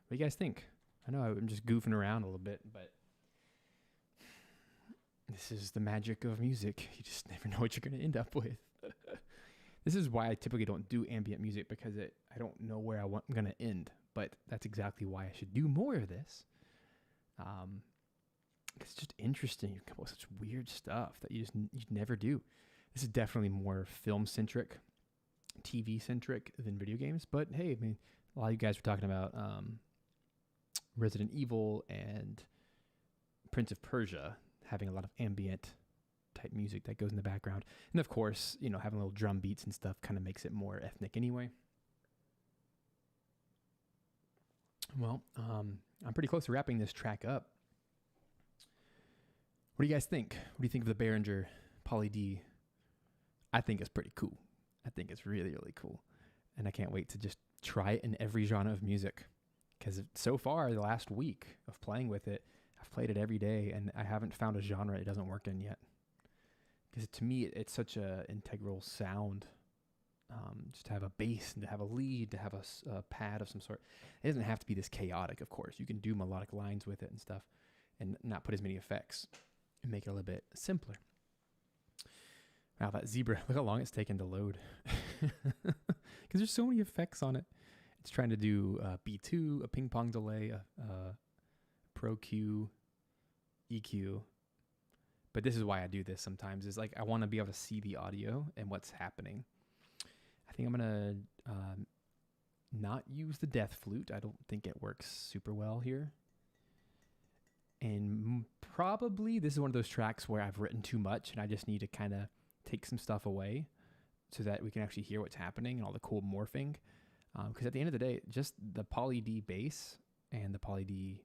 What do you guys think? I know I'm just goofing around a little bit, but this is the magic of music. You just never know what you're going to end up with. This is why I typically don't do ambient music, because I don't know where I'm going to end. But that's exactly why I should do more of this. It's just interesting. You come up with such weird stuff that you'd never do. This is definitely more film-centric, TV-centric than video games. But hey, I mean, a lot of you guys were talking about Resident Evil and Prince of Persia having a lot of ambient type music that goes in the background. And of course, you know, having little drum beats and stuff kind of makes it more ethnic anyway. Well, I'm pretty close to wrapping this track up. What do you guys think? What do you think of the Behringer Poly-D? I think it's pretty cool. I think it's really, really cool. And I can't wait to just try it in every genre of music. Because so far, the last week of playing with it, I've played it every day, and I haven't found a genre it doesn't work in yet. Because to me, it's such an integral sound. Just to have a bass, and to have a lead, to have a pad of some sort. It doesn't have to be this chaotic, of course. You can do melodic lines with it and stuff, and not put as many effects, and make it a little bit simpler. Wow, that zebra, look how long it's taken to load. Because there's so many effects on it. It's trying to do B2, a ping pong delay, a Pro Q, EQ. But this is why I do this sometimes, is like I want to be able to see the audio and what's happening. I think I'm going to not use the death flute. I don't think it works super well here. And probably this is one of those tracks where I've written too much and I just need to kind of take some stuff away so that we can actually hear what's happening and all the cool morphing. Because at the end of the day, just the Poly-D bass and the Poly-D,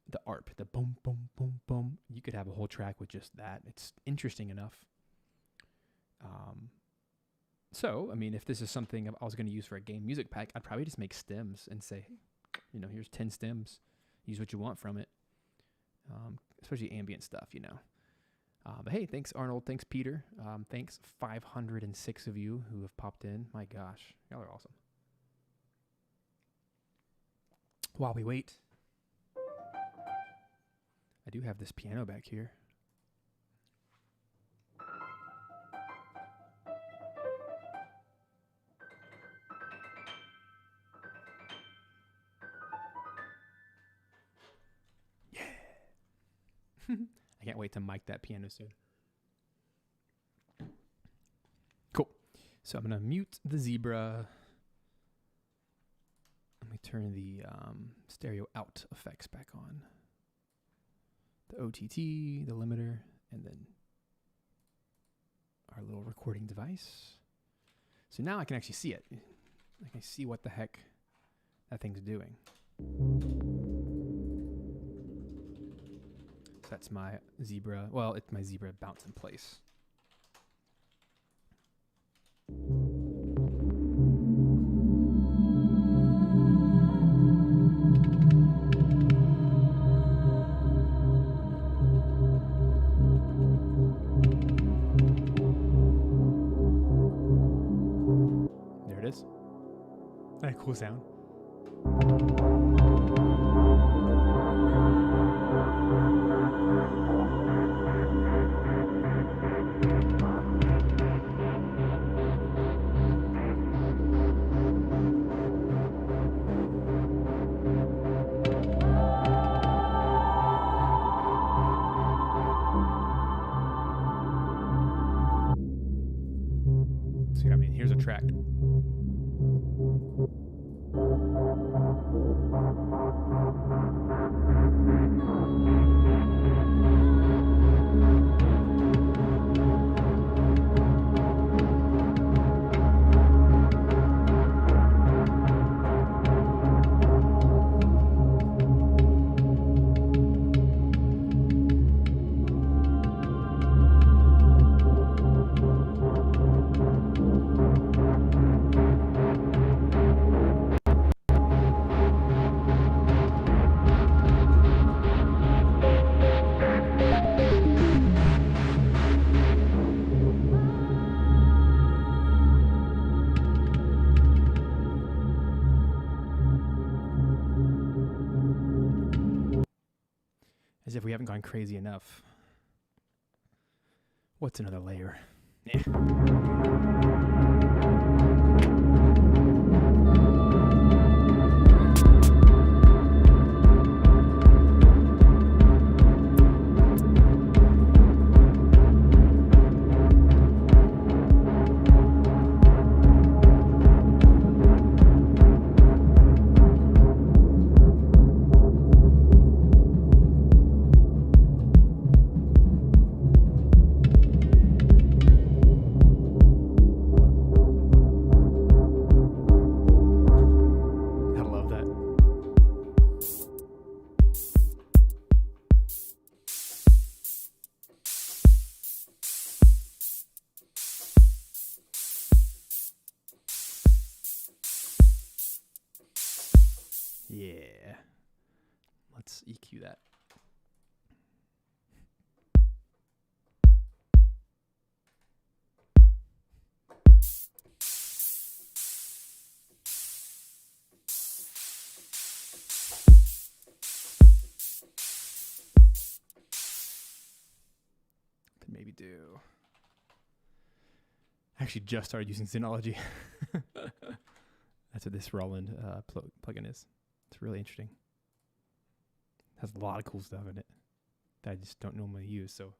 the ARP, the boom, boom, boom, boom, you could have a whole track with just that. It's interesting enough. So, I mean, if this is something I was going to use for a game music pack, I'd probably just make stems and say, hey, you know, here's 10 stems. Use what you want from it. Especially ambient stuff, you know. But hey, thanks, Arnold. Thanks, Peter. Thanks, 506 of you who have popped in. My gosh, y'all are awesome. While we wait, I do have this piano back here. Yeah. I can't wait to mic that piano soon. Cool. So I'm going to mute the zebra. Let me turn the stereo out effects back on. The OTT, the limiter, and then our little recording device. So now I can actually see it. I can see what the heck that thing's doing. So that's my zebra. Well, it's my zebra bounce in place. That cool sound. So, I mean, here's a track. As if we haven't gone crazy enough. What's another layer? Yeah. Yeah. Let's EQ that. Then maybe do. I actually just started using Synology. That's what this Roland plugin is. It's really interesting. Has a lot of cool stuff in it that I just don't normally use. So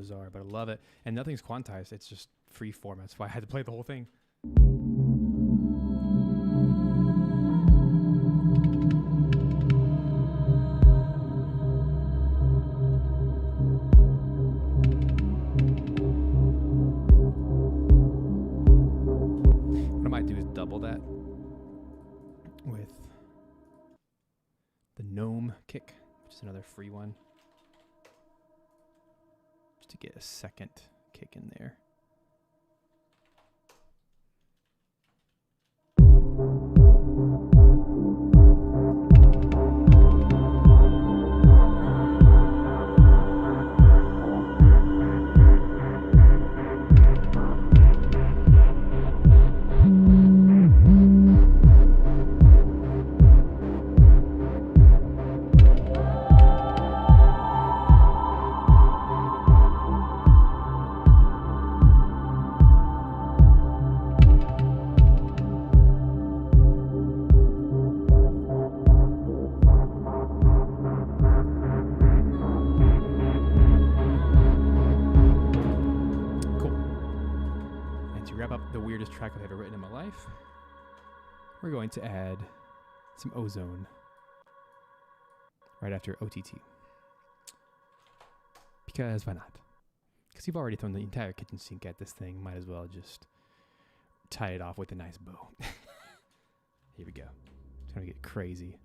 bizarre, but I love it. And nothing's quantized. It's just free form. That's why I had to play the whole thing. What I might do is double that with the gnome kick, which is another free one, just to get a second kick in there. Track I've ever written in my life, we're going to add some ozone right after OTT. Because why not? Because you've already thrown the entire kitchen sink at this thing, might as well just tie it off with a nice bow. Here we go. It's gonna get crazy.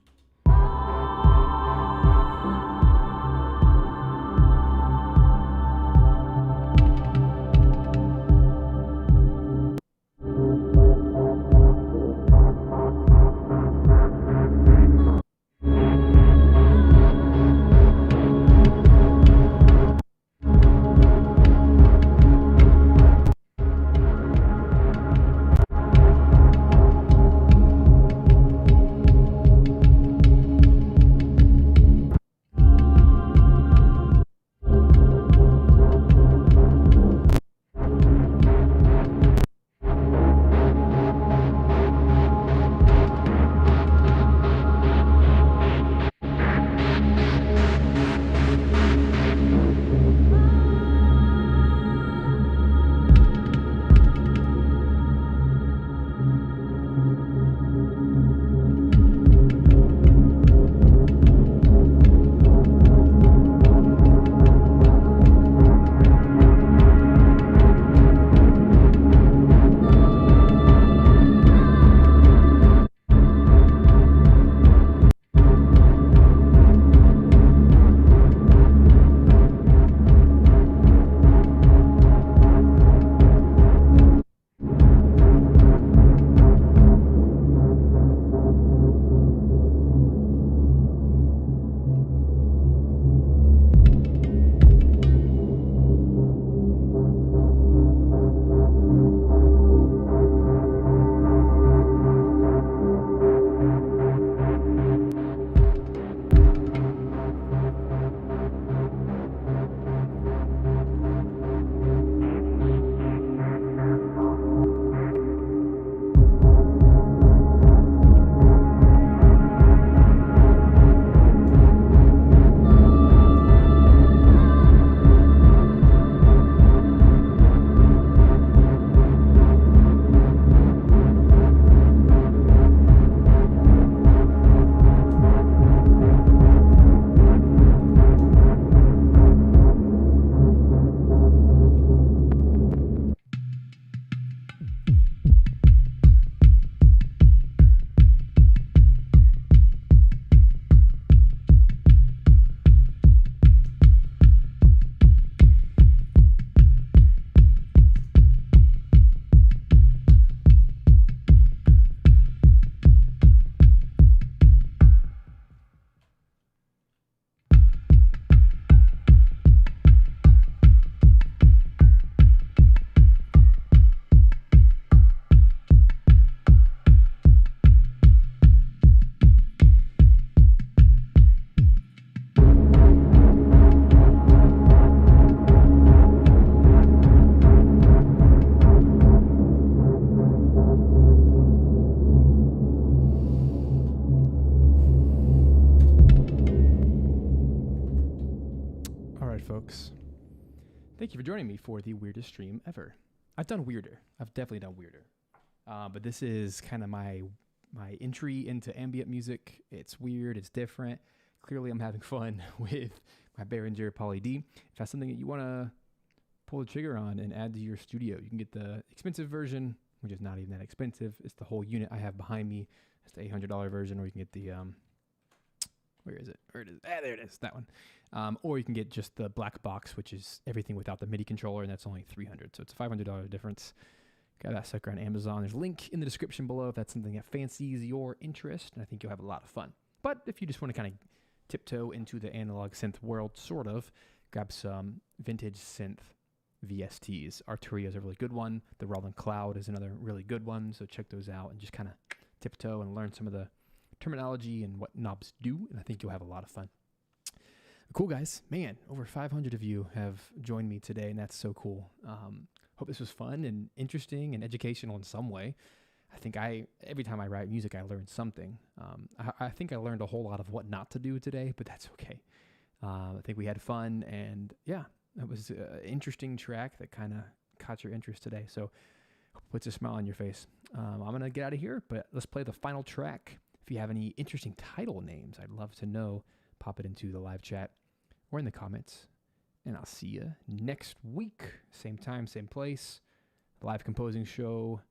Thank you for joining me for the weirdest stream ever. I've done weirder. I've definitely done weirder. But this is kind of my entry into ambient music. It's weird. It's different. Clearly, I'm having fun with my Behringer Poly-D. If that's something that you want to pull the trigger on and add to your studio, you can get the expensive version, which is not even that expensive. It's the whole unit I have behind me. It's the $800 version, or you can get the where is it? Where it is? There it is. That one. Or you can get just the black box, which is everything without the MIDI controller, and that's only $300. So it's a $500 difference. Got that sucker on Amazon. There's a link in the description below if that's something that fancies your interest, and I think you'll have a lot of fun. But if you just want to kind of tiptoe into the analog synth world, sort of, grab some vintage synth VSTs. Arturia is a really good one. The Roland Cloud is another really good one. So check those out and just kind of tiptoe and learn some of the terminology and what knobs do, and I think you'll have a lot of fun. Cool, guys. Man, over 500 of you have joined me today, and that's so cool. Hope this was fun and interesting and educational in some way. I think every time I write music, I learn something. I think I learned a whole lot of what not to do today, but that's okay. I think we had fun, and yeah, it was an interesting track that kind of caught your interest today. So hope it puts a smile on your face. I'm going to get out of here, but let's play the final track. If you have any interesting title names, I'd love to know. Pop it into the live chat or in the comments. And I'll see you next week. Same time, same place. Live composing show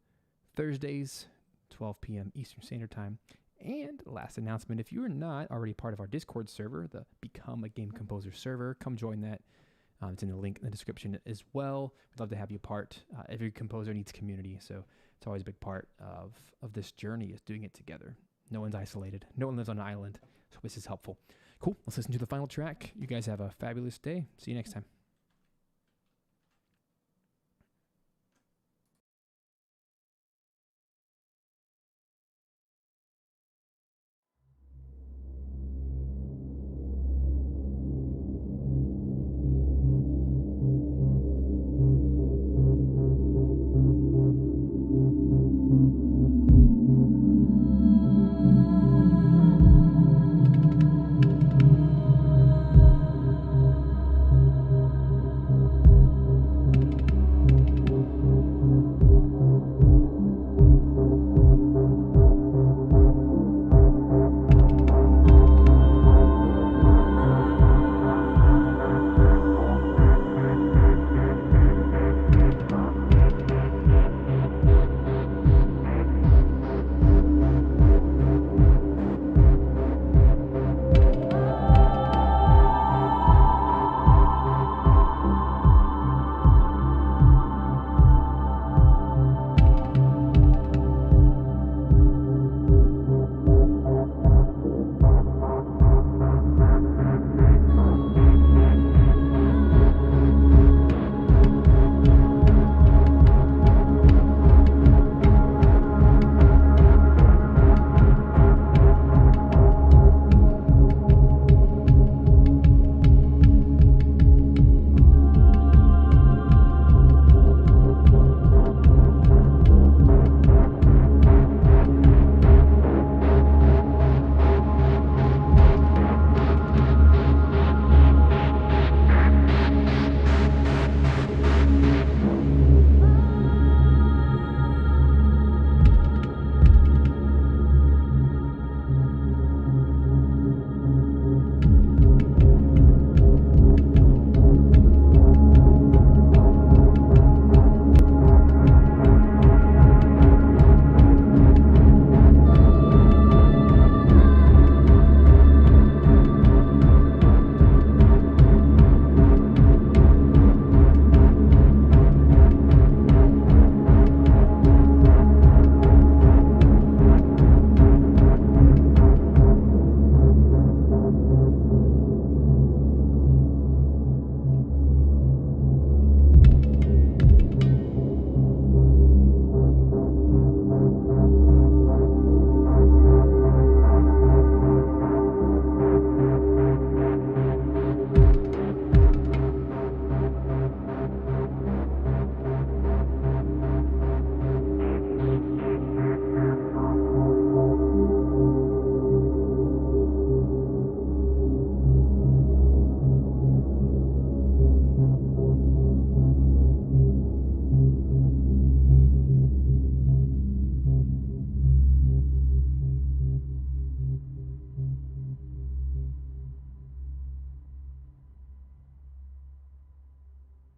Thursdays, 12 p.m. Eastern Standard Time. And last announcement, if you're not already part of our Discord server, the Become a Game Composer server, come join that. It's in the link in the description as well. We'd love to have you part. Every composer needs community, so it's always a big part of this journey is doing it together. No one's isolated. No one lives on an island. So this is helpful. Cool. Let's listen to the final track. You guys have a fabulous day. See you next time.